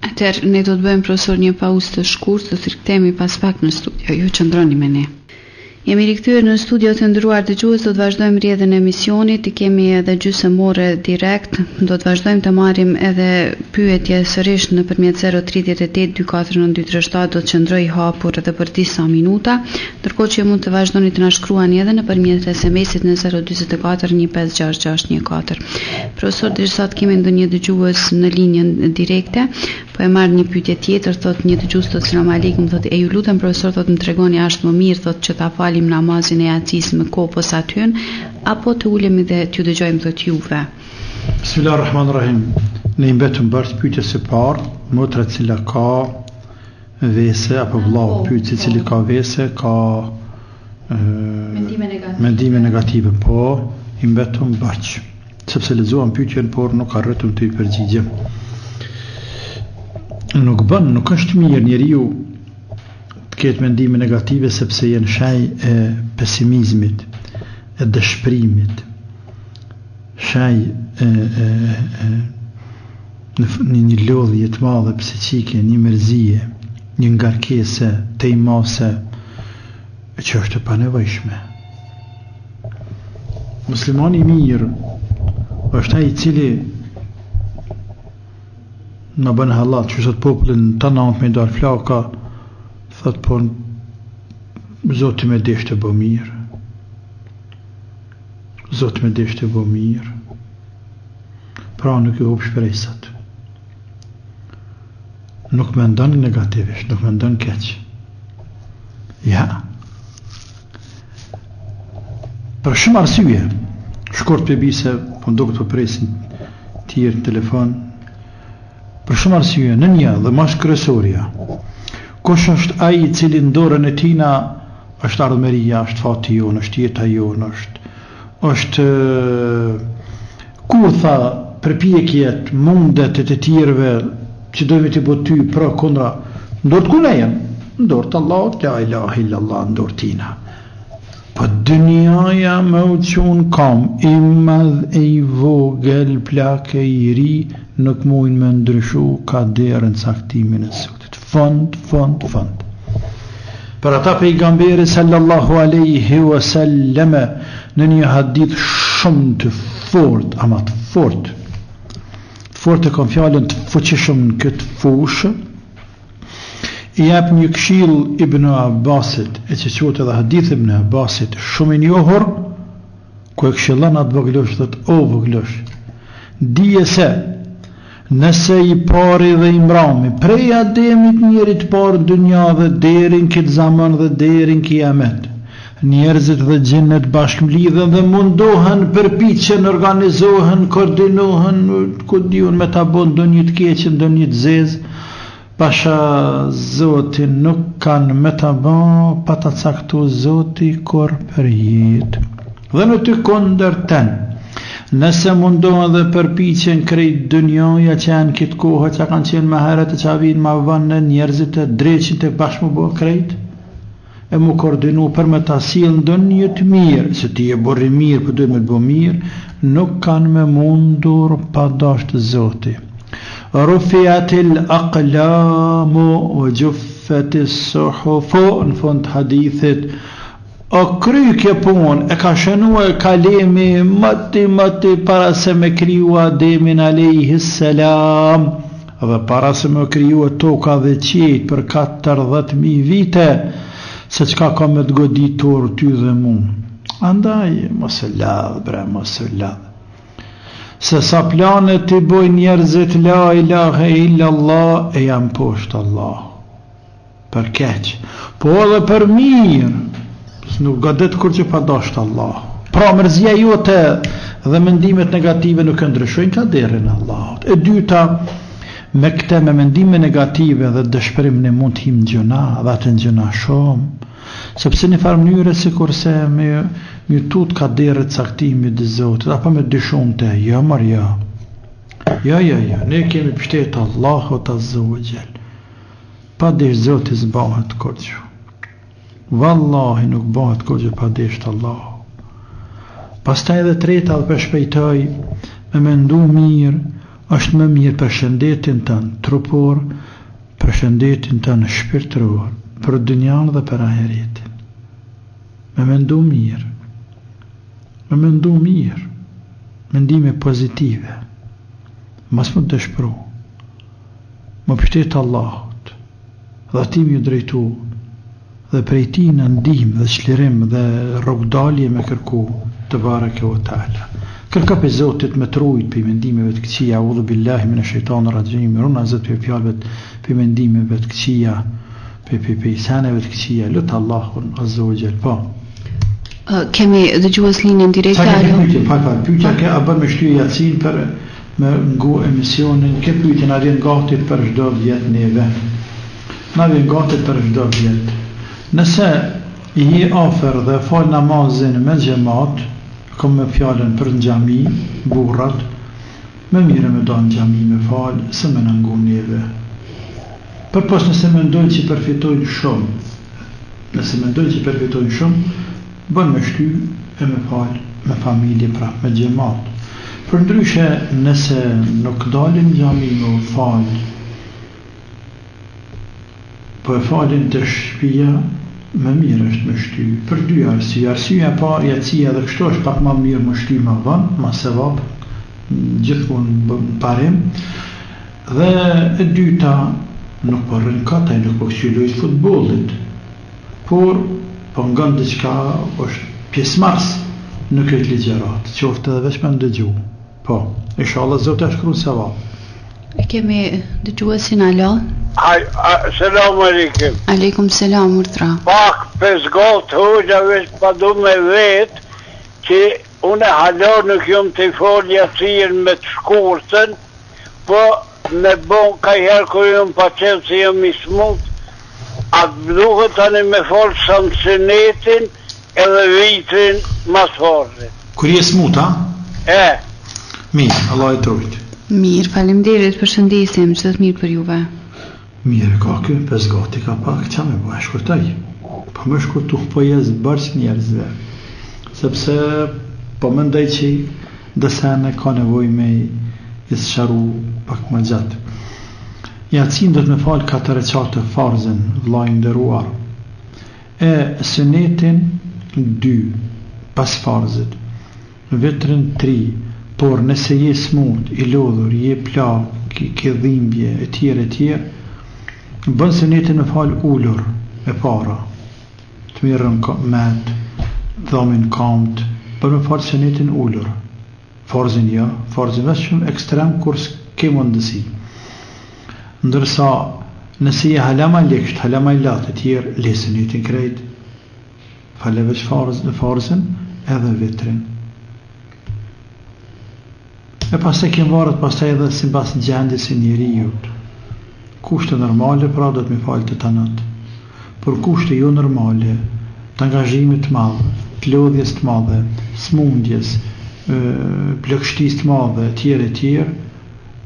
Atëherë, ne do të bëjmë profesor një pauzë të shkurtë, do të rikthehemi pas pak në studio. Ju qëndroni me ne. Jemi rikthyer në studio të nderuar dëgjues, do të vazhdojmë rrjedhën e emisionit, kemi edhe gjysmëore direkt, do të vazhdojmë të marrim edhe pyetje sërish nëpërmjet 038 249 do të qëndroj hapur edhe për disa minuta, ndërkohë që mund të vazhdoni të na shkruani edhe nëpërmjet SMS-it në 044 1566614. Profesor, derisa të kemi ndonjë dëgjues në linjën direkte, po e marr një pyetje tjetër, thotë një dëgjues, thotë selam aleikum, thotë e ju lutem profesor, thotë më tregoni a është më mirë, thotë që ta falim namazin e jacis me kohë posa hyn, apo të ulemi dhe t'ju dëgjojmë thotë juve. Bismillahirrahmanirrahim. Ne i mbetëm bërë pyetjes së parë, motra cila ka vese apo vllau pyet cili ka vese, ka mendime negative, po i mbetëm bërë, sepse lexuam pyetjen por nuk arritëm të i përgjigjem. Nuk është mirë njeriu të ketë mendime negative sepse janë shaj e pesimizmit, e dëshpërimit, shaj në një lodhje të madhe, psiqike, një mërzije, një ngarkese, tejmase, që është e panevojshme. Muslimani I mirë është ai I cili në bën hallat, që thot popullin të naut me dal flaka, thot po Zoti me desh të bë mirë. Zoti me desh të bë mirë. Pra nuk I hub shpresat. Nuk mendon negativisht, nuk mendon keq. Ja. Për shumë arsye, shkurt për bise, po ndokët për presin tjerë në telefon, për shumë arsye, në një dhe mash kryesorja, kush është ai I cili në dorën e tina është ardhmeria, është fati jonë, është jeta jonë, është kur tha përpjekjet, mundet e të tjerëve që dojme të bëtë ty pra kundra, ndorë të kuna jenë, ndorë të Allah, la ilaha illallah, ndorë tina. Po dënjaja me u qunë kam, I madh e I vogël, plak e I ri, nuk mujnë me ndryshu ka derën saktimin e Zotit. Fond. Për ata pejgamberi sallallahu alaihi wasallam në një hadith shumë të fort, ama të fort e kam fjallën të fuqishëm në këtë fushë, I jep një këshill Ibn Abbasit, e që quhet edhe hadith Ibn Abbasit, shumë I njohur, ku e këshillon atë voglosh, thot, o voglosh, dije se, nëse I pari dhe I mbrami, prej Ademit njerit parë dënja dhe derin këtë zaman dhe derin kiamet, njerëzit dhe gjinnet bashkëmlidhen dhe mundohen, përpiqen, organizohen, koordinohen, ku diun me ta bën ndonjë të keq, ndonjë të zezë, pasha Zotin nuk kanë me ta bën pa ta caktuar Zoti kur për jetë. Dhe në ty kundërten, nëse mundohen dhe përpiqen krejt dënjoja që janë këtë kohë, që kanë qenë më herët e që vinë ma vënë njerëzit e dreqin të bashkë më bërë krejt, e mu koordinu për me ta silë ndonjë të mirë, se ti e borri mirë, për dojnë me të bë mirë, nuk kanë me mundur pa dashtë Zoti. Rufiatil aqlamu o gjuffetis suhufu, në fund hadithit, o kry kje pun, e ka shënua e kalemi mati para se me kriju Ademin alayhi salam, dhe para se me kriju toka dhe qejt për 40.000 vite, se qka ka me të goditur ty dhe mu. Andaj, mos e ladh, bre, mos e ladh. Se sa planet I boj njerëzit la ilaha illa Allah, e jam poshtë Allah. Për keq. Po edhe për mirë, nuk gadet kur që pa dashtë Allah. Pra mërzia jote dhe mendimet negative nuk e ndryshojnë ka derën Allah. E dyta, me këte me mendime negative dhe dëshpërim në mund të him në gjuna, dhe të në gjuna shumë, sepse një farë mënyre si kurse me një tut ka derët saktimi dhe Zotit, apo me dyshun të, ja marja, ja, ne kemi pështetë Allahot azza wa jall, pa desh Zotit zbahet kërgjë, vallahi nuk bëhet kërgjë pa desh të Allah. Pastaj edhe treta dhe për shpejtoj, me mendu mirë, është më mirë për shëndetin të në trupor, për shëndetin të në shpirtëror, për dënjan dhe për ahiretin. Me mendu mirë, mendime pozitive, mas më të dëshpëru, më pështetë Allahut, dhe ati më drejtu, dhe prej ti në ndim dhe shlirim dhe rrugdalje me kërku të bareke o ta'ala. Kërka për Zotit me trujt për mendimeve të këqia, u dhu billahi me në shejtanë rajim, runa zët për fjallëve për mendimeve të këqia, për isaneve të këqia, lutë Allahun azza wa jall. Po. Kemi dëgjues linjën direkte alo? Pyetja ke a bën me shtyje Jacin për me ngu emisionin, ke pyetjen a vjen gati për çdo vjet neve. Na vjen gati për çdo vjet. Nëse I hi afer dhe fal namazin me xhamat, kom me fjallën për në gjami, burrat, me mire me do në gjami me falë, se me në ngu neve. Për pos nëse me ndojnë që përfitojnë shumë, bën me shty e me falë, me familje pra, me gjemat. Për ndryshe nëse nuk dalin gjami me falë, po e falin të shpia, më mirë është me shty për dy arsye. Arsyeja e parë, yatsia edhe kështu është pak më mirë me shty më vonë, më sevap, gjithmonë parim. Dhe e dyta, nuk po rrin kataj, nuk po këshillojt futbollit, por po ngan diçka është pjesëmarrës në këtë ligjërat, qoftë edhe veç me ndëgju. Po, inshallah Zoti e shkruan sevap. E kemi dëgjuesin alo. Selam aleikum. Aleikum selam urdhra. Pak pesgot hoxha veç pa du me vetë që une hala nuk jom të folja cilën me të shkurtën, po me bon ka herë kër jom pa qenë që jom i smut, atë duhet tani me folë sancionetin edhe vitrin mas forë. Kur je smut, ha? Mirë, Allah e trujtë. Mirë, faleminderit, përshëndesim, çdo të mirë për juve. Mirë, ka kjo pesgati ka pak qa me bëhe shkurtaj. Po më shkurtu po jesë bërç njerëzve. Sepse po më ndaj që dësene ka nevoj me jesë sharu pak më gjatë. Yatsin do të me falë 4 reqate farzën, vllai nderuar. E sunetin 2, pas farzët. Vitrin 3, por nëse je smut, i lodhur, je plak, ke dhimbje, e tjerë, bën sunetin me falë ullur e para, të mirën met, dhamin kamt, bën me falë sunetin ullur, farzin ja, farzin veç shumë ekstrem kur s'ke mundësi. Ndërsa nëse je halama lekësht, halama i latë e tjerë, le sunetin krejt, falë veç farzin edhe vitrin. E pas të kemë varët, pas të edhe si bas gjendjes e njeri jut. Kushte normale, pra do të mi falë të tanët. Por kushte jo normale, të angazhimit të madhe, të lodhjes të madhe, smundjes, plëkshtis të madhe, tjere,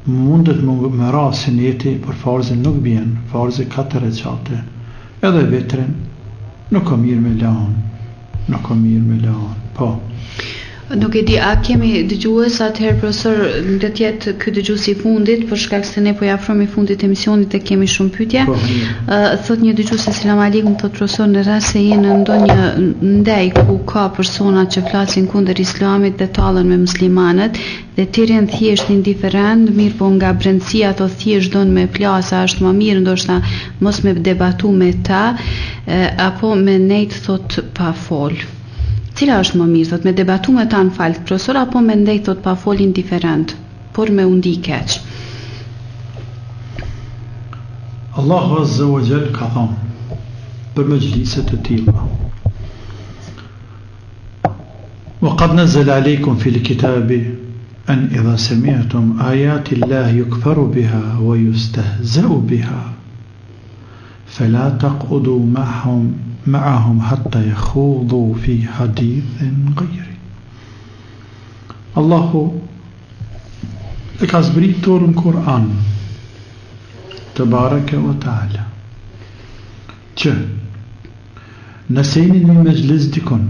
mundet me ra sineti, por farzin nuk bjen, farzin 4 reqate. Edhe vitrin, nuk ka mirë me lanë, po. Nuk e di, a kemi dëgjues atëherë profesor, do të jetë ky dëgjuesi i fundit, për shkak se ne po i afrohemi fundit të emisionit e kemi shumë pyetje. Thot një dëgjues selam aleikum, thot profesor, në rast se jeni në ndonjë ndej ku ka persona që flasin kundër islamit dhe tallen me muslimanët dhe të janë thjesht indiferent, mirë po nga brendësia ato thjesht don me plasa, është më mirë ndoshta mos me debatu me ta, apo me nejt thot pa fol. Cila është më mirë, thot me debatu me ta në falë profesor, apo me ndej thot pa fol indiferent, por me undi keq? Allahu Azza wa Jall ka thonë për mëjliset e tilla: وقد نزل عليكم في الكتاب أن إذا سمعتم آيات الله يكفر بها ويستهزأ بها فلا تقعدوا معهم حتى يخوضوا في حديث غيره. الله e ka zbritur në Kur'an të bareke o ta'ala që nëse jeni një mezhlis dikon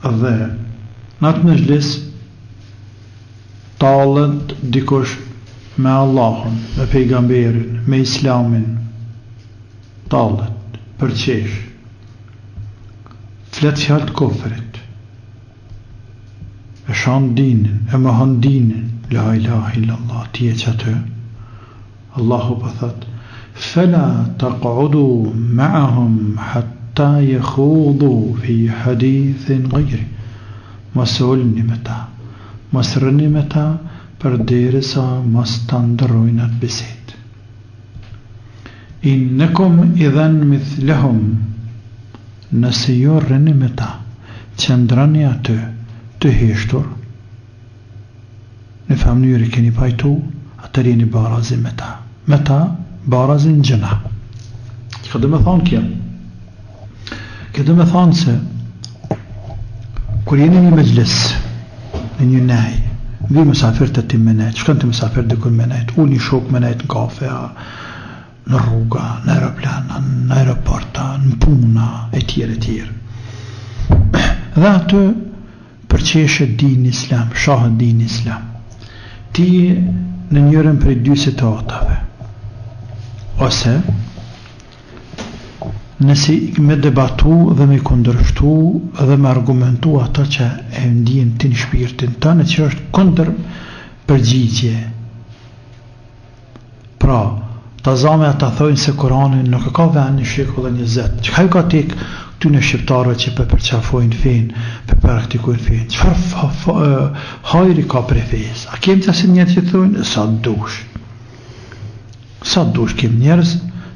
dhe në atë mezhlis talët dikush me Allahun, me pejgamberin, me islamin, talët për qesh, flet fjallë të kofrit, e shanë dinin, e më hën dinin, la ilaha illallah, tje që atë, Allahu për thët, fela taq'udu ma'ahum hatta yakhudu fi hadithin ghayri, mos ulni me ta, mos rëni me ta, për derisa mos të ndërrojnë atë bisedë. Innekum idhan mithlahum, nëse jo rëni me ta, qëndrani atë të heshtur, në famnjëri keni pajtu, atër jeni barazin me ta barazin gjëna. Këtë me thonë kjo? Këtë me thonë se, kur jeni një mejlis, në një nej, vi mësafir të ti menajt, shkën të mësafir dhe kër menajt, u një shok menajt në kafe, në rruga, në aeroplana, në aeroporta, në puna, e tjerë. Dhe atë përqeshe din islam, shahë din islam. Ti në njërën për 2 situatave, ose nësi me debatu dhe me kundërshtu dhe me argumentu ato që e ndjen ti në shpirtin tënë që është kundër përgjigje. Pra, ta zame ata thojnë se Kurani nuk e ka vend në shekullin 20. Çka ka tek ty në shqiptarët që për përqafojnë fen, për praktikojnë fen? Çfarë hajri ka për fesë? A kem të asë njerë që thojnë? Sa dush kem njerëz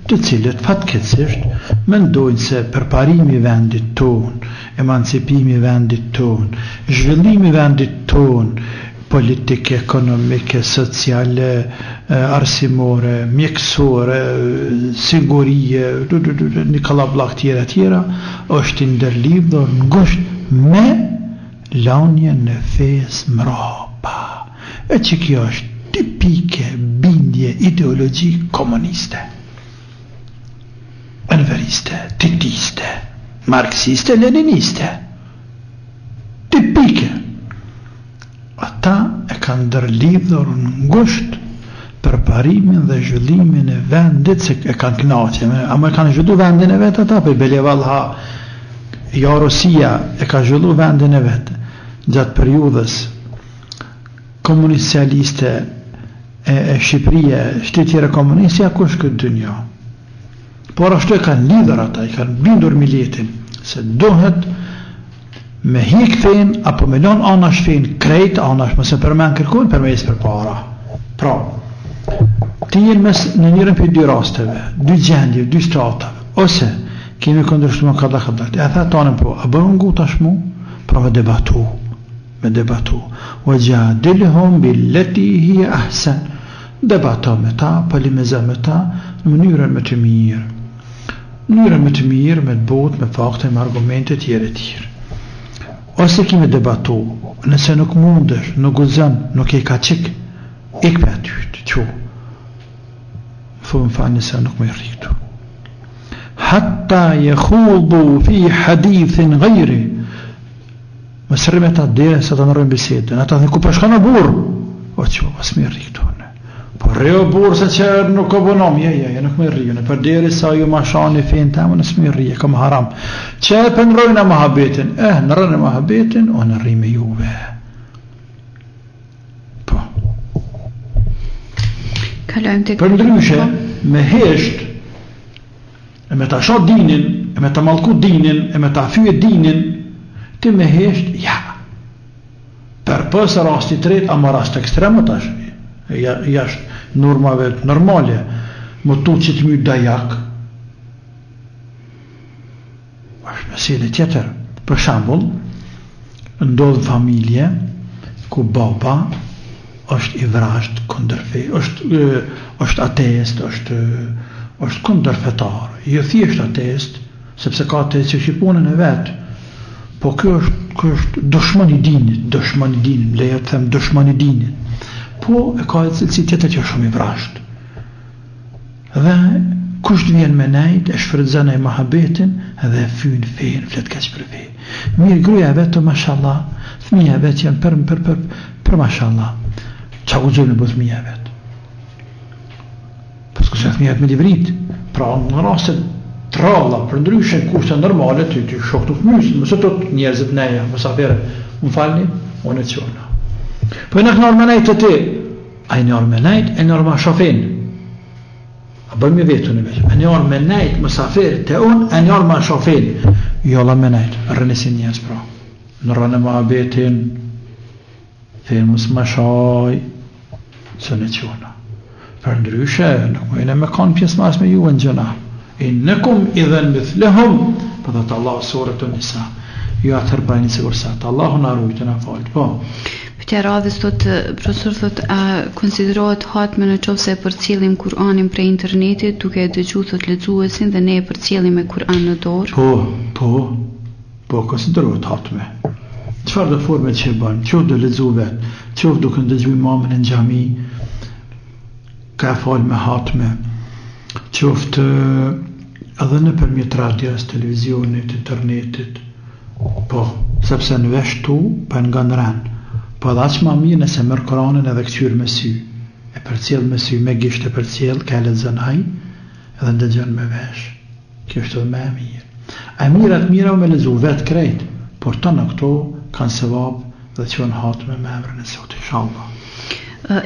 të cilët fatkeqësisht mendojnë se përparimi i vendit ton, emancipimi i vendit ton, zhvillimi i vendit ton, politike, ekonomike, sociale, arsimore, mjekësore, sigurie, një kallabllak tjera, është ndërlidhur ngusht me lanjen e fesë mrapa. E që kjo është tipike bindje ideologji komuniste, enveriste, titiste, marxiste, leniniste. Tipike. Ata e kanë ndërlidhur ngusht përparimin dhe zhvillimin e vendit, se e kanë knaqe, ama e kanë zhvillu vendin e vetë ata, për Belevalha, ja Rusia e ka zhvillu vendin e vetë, gjatë periudhës komunistjaliste e Shqipëria, shtetjera komunistja, kush këtë dynja. Por ashtu e kanë lidhur ata, i kanë bindur miletin, se dohet me hik fen, apo me lon anash fen, krejt anash, mëse përmen kërkojnë, përmes për para. Pra, ti jenë mes në njërën për dy rasteve, dy gjendje, dy stratave, ose kemi këndërshtu më kada, e tha tanën po, a bërë ngu tashmu, pra me debatu, o gjadilhum billeti hi ahsen, debata me ta, polemizë me ta, në mënyrën më të mirë, me të botë, me fakte, me argumente tjere. Ose kemi debatu, nëse nuk mundesh, nuk guzën, nuk e ka qik, ik për atyt, që më falë nëse nuk me rritu. Hatta je khulbu fi hadithin gajri, më sërri me ta dhe, se ta nërën bisedën, ata dhe ku përshka në burë, o që më me rritu. Por reo burë se që nuk o bënom, nuk me rritu, për deri sa ju ma shani fejnë temë, nësë me rritu, kam haram. Që e për nërojnë e mahabetin, nërën e mahabetin, o nërri me juve. Po. Për ndryshe, me hesht, e me ta shat dinin, e me ta malku dinin, e me ta fyet dinin, ti me hesht, për pësë rasti tret, ama rast ekstremë tash, jashtë normave normale, më tu që të mjë dajak, është mesele tjetër. Për shambull, ndodhë familje, ku baba është i vrasht kundërfe, është ateist, është kundërfetar, jo thjesht ateist, sepse ka ateist që shqiponën e vetë, po kjo është dëshman i dinit, leja të them dëshman i dinit, po e ka e cilësi tjetër që shumë i vrasht. Dhe kusht vjen me nejt, e shfrytëzën e mahabetin, dhe e fynë fejnë, fletë keq për fejnë. Mirë, gruja e vetë, mashallah, thmija e vetë janë për mashallah. Qa ku zëllë në bëtë thmija e vetë? Pas kësë thmija e vetë me livrit, pra në rastet tralla, për ndryshen kushte normale, të shok të fmysë, mësë të njerëzit neja, mësë afere, më falni, unë e qona. Po e në kënë ormenajt të ti, a i në ormenajt, e në orma shofin. A bërë me vetu në veç. E në ormenajt mësafir të unë, e në orma shofin. Jo la menajt, rënisin njës pra. Në rënë më abetin, fejnë mësë më shaj, së në qona. Për ndryshe, nuk më e me kanë pjesë mas me ju në gjëna. I nëkum i dhe në mithlehum, për dhe të Allah surët të nisa. Jo atër bajnë sigur satë. Allahu në arrujtë në falë. Po. Për tja radhës, profesor thot, a konsiderohet hatme në qovë se e përcjellim Kur'anin prej internetit, duke e dëgju thot lexuesin dhe ne e përcjellim me Kur'an në dorë? Po, konsiderohet hatme. Qëfar dhe forme që e banë, qoftë dhe lexu vetë, qoftë duke në dëgju imamën në xhami, ka falë me hatme, qoftë edhe në përmjet radios, televizionit, internetit, po, sepse në veshtu për nga në rënë. Po edhe aqë ma mirë nëse mërë Koranin edhe këqyrë me sy, e përcjell me sy, me gisht e përcjell, ka lexon ai, edhe ndëgjon me vesh. Kjo është edhe me e mirë. E mirat mira me lezu vetë krejt, por të në këto kanë sevap dhe që në hatë me emrin e Zotit, inshallah.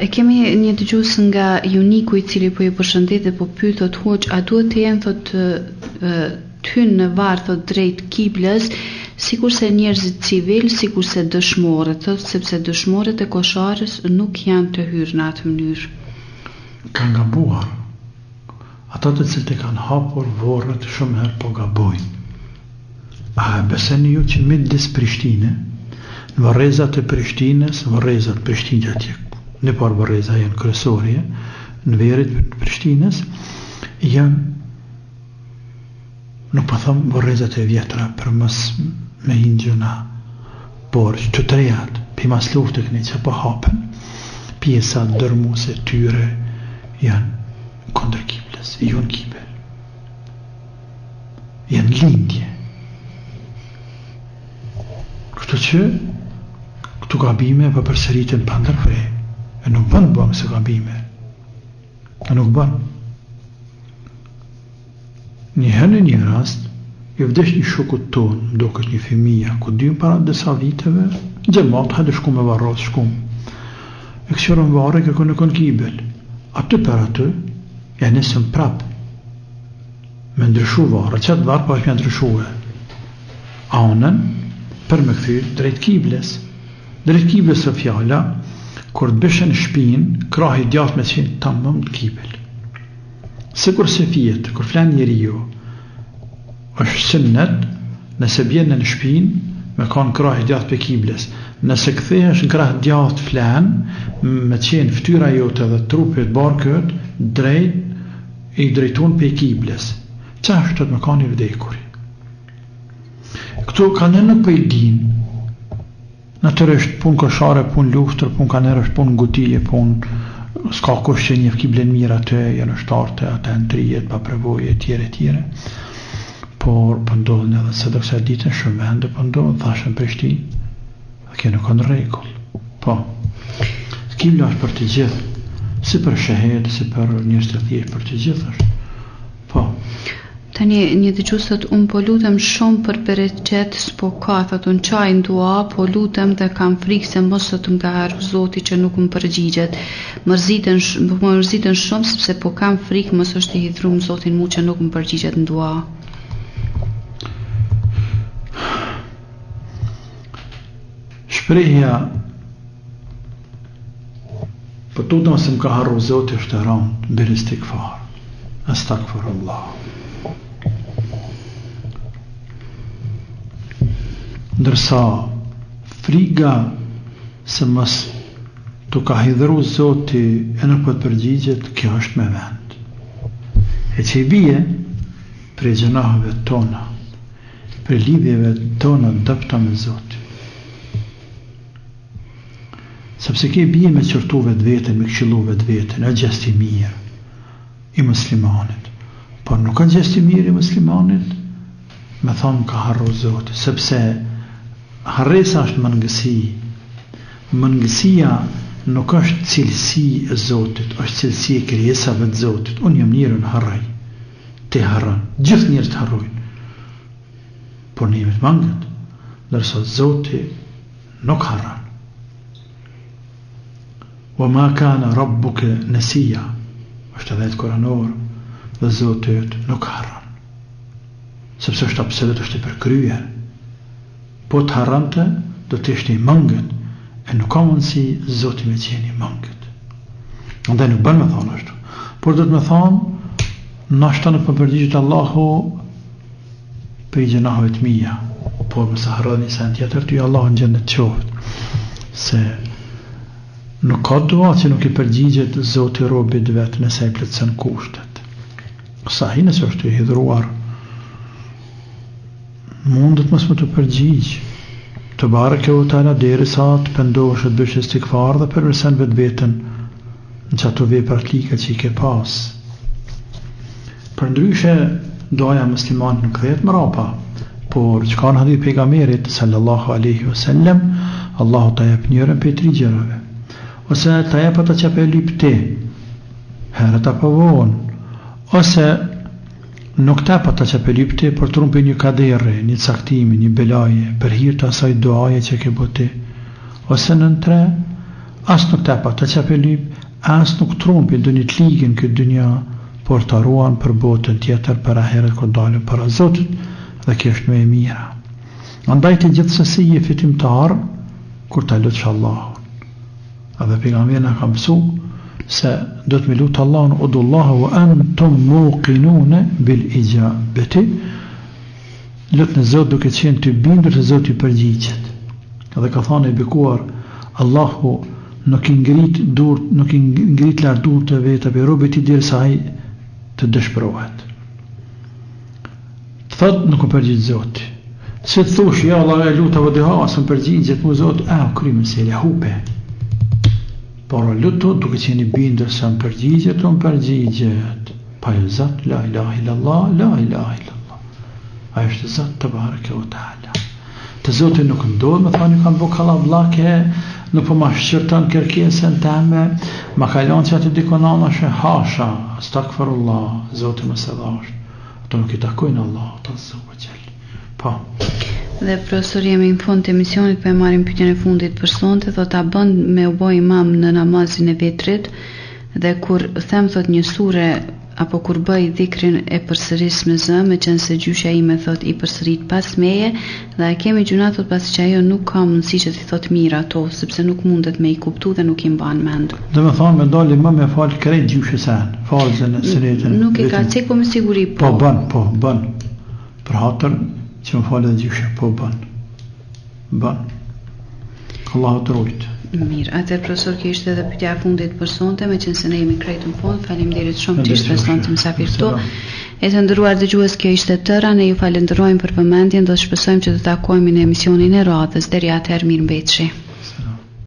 E kemi një dëgjues nga Juniku i cili po ju përshëndet dhe po pyet thot hoq, a duhet të jenë thot të hynë në varr thot drejt kiblës, sikurse njerëzit civil, sikurse dëshmorët, thot sepse dëshmorët e kosharës nuk janë të hyrë në atë mënyrë. Kanë gabuar. Ata të cilët e kanë hapur vorrët shumë herë po gabojnë. A beseni ju që midis Prishtine, në varrezat e Prishtines, varrezat Prishtinë atje, në parë varreza janë kryesorje, në verit Prishtines, janë, nuk po them varrezat e vjetra për mos me hingjuna, por që të rejat, për mas luftë këni që po hapen, pjesa dërmuse tyre janë kondër kiblës, janë kibel, janë lindje. Kështu që këtu gabime për përsëritën pa ndërprej, e nuk bënë bëmë se gabime, e nuk bënë. Njëherë në një rast, i vdesh një shokut tonë, do këtë një fëmija, ku dymë para disa viteve, gjemat, hajde shku me varros, shku. E kësërën varë, kërkën në kënë kibel. Aty për aty, e nesëm prapë, me ndryshu varë, qëtë varë pa është me ndryshu e. Anën, për me këthyrë drejt kibles. Drejt kibles e fjalla, kur të bëshën shpinë, krahi djatë me qenë të mëmë të kibel. Se kur se fjetë, kur flenë njeri ju, është sënnet, nëse bjenë në shpinë, me kanë krahi djatë për kibles. Nëse këthesh në krahi djatë flenë, me qenë ftyra jote dhe trupit barkët, drejt i drejtun për kibles. Qa është të me kanë i vdekuri? Këtu kanë nuk për i din, në tërë është pun koshare, pun luftër, pun kanë është pun ngutilje, pun s'ka kush që një kiblen mirë atë, janë shtarte, atë në trijet, pa prevoje, tjere. Por pëndodhën edhe se dhe kësa ditën shumë vende pëndodhën, thashën Prishtinë, dhe kjo nuk kanë regull. Po, kibla është për të gjithë, si për shahed, si për njërës të thjesht, për të gjithë është. Po. Tani një dëgjues thot, unë po lutem shumë për bereqet s'po ka, thot unë qaj në dua, po lutem dhe kam frikë se mos të nga harë Zoti që nuk më përgjigjet. Më mërzitën shumë sepse po kam frikë mos është i hidhrum Zotin mu që nuk më përgjigjet në dua. Shprehja po tutëm se më ka harru Zoti është e rëndë, bërë istikfar, astagfirullah. Ndërsa friga se mos të ka hidhru Zoti e nuk për të përgjigjet, kjo është me vend. E që i bie për gjënahëve tona, për lidhjeve tona dëpta me Zoti. Sepse ke bie me qërtu vetë vetën, me këshillu vetë vetën, e gjesti mirë i muslimanit. Por nuk ka gjesti mirë i muslimanit, me thonë ka harru Zoti, sepse harresa është mëngësi. Mëngësia nuk është cilësi e Zotit, është cilësi e krijesave të Zotit. Unë jam njërën harraj, te harran, gjithë njërë të harrojnë. Por një të mangët, dërsa Zotit nuk harran. Wa ma kana rabbuke nësia, është edhe të koranor, dhe Zotit nuk harran. Sepse është absolut është i përkryer. Po të harrante, do të ishte i mangët, e nuk ka mundësi Zoti me qeni mangët. Ndaj nuk bën me thonë ashtu. Por do të me thonë, nashta nuk përgjigjet Allahu për i gjënahëve të mija, por mëse harroni se në tjetër ty Allah në gjendet qoftë, se nuk ka dua që nuk i përgjigjet Zoti robit vetë nëse i plotson kushtet. Sa hi nëse është i hidhruar, mundet mos më të përgjigj, të bareke u tala deri sa të pendosh të bësh istikfar dhe përvërsen vetë vetën në që ato veprat lika që i ke pas. Për ndryshe, doja musliman në këdhet më rapa, por që ka në hadith pejgamberit sallallahu aleyhi wasallam, Allahu ta jep njërën për 3 gjërave, ose ta jep ata që për lyp ti, herët apo vonë, ose nuk tepa ta çapelypti për trumpi një kadere, një caktimi, një belaje, për hir të asaj duaje që ke bëti. Ose nën 3, as nuk tepa ta çapelyp, as nuk trumpi do një të ligën këtë dynja, por të ruan për botën tjetër për aherët kur dalën para Zotit, dhe kjo është më e mira. Andaj të gjithsesi je fitimtar kur ta lutsh Allahun. Edhe pejgamberi na ka mësuar se do të me lutë Allahun udullahu wa antum muqinuna bil ijabati, lutë në Zot duke qenë të bindur se Zoti përgjigjet. Edhe ka thënë e bekuar, Allahu nuk i ngrit lart durët të vetë për robët i derisa ai të dëshpërohet. Thot nuk u përgjigj Zoti. Se thosh ja Allah e lutava dhe hasën përgjigjet mu Zot, krymë se le hupe. Por lutu duke qenë i bindur se më përgjigjet, pa e Zot, la ilaha illallah, la ilaha illallah. A është Zot të bareke o ta'ala. Të Zotit nuk ndodh, me thani kanë bu kallabllake, nuk po ma shqyrton kërkesën teme, ma kalon që aty dikon anashe, hasha, astakfirullah, Zoti më se dhash. Ato nuk i takojnë Allah, të zëvë qëllë. Po. Dhe profesor, jemi në fund të emisionit, për e marim pyetjen e fundit për sonte, thot a bën me u bë imam në namazin e vitrit, dhe kur them thot një sure, apo kur bëj dhikrin e përsëris me zë, me qenë se gjysha ime thot i përsërit pas meje, dhe a kemi gjuna thot pasi që ajo nuk ka mundësi që t'i thot mirë ato, sepse nuk mundet me i kuptu dhe nuk i mban mend. Dhe me thonë me dali më me falë krejt gjyshës anë, falëzën e sëretën. Nuk i ka cek, po me siguri po. Po bën. Për hatër që më falë dhe gjyshë, po bën. Allahu të rujtë. Mirë, atër profesor kjo ishte edhe pyetja e fundit për sonte, me qenë se ne jemi krejt në fund, faleminderit shumë që ishte sonte mësafir këtu. E të ndëruar dëgjues, kjo ishte tëra, ne ju falenderojmë për vëmendjen, do të shpresojmë që të takohemi në emisionin e radhës. Deri atëherë, mirëmbëjtje.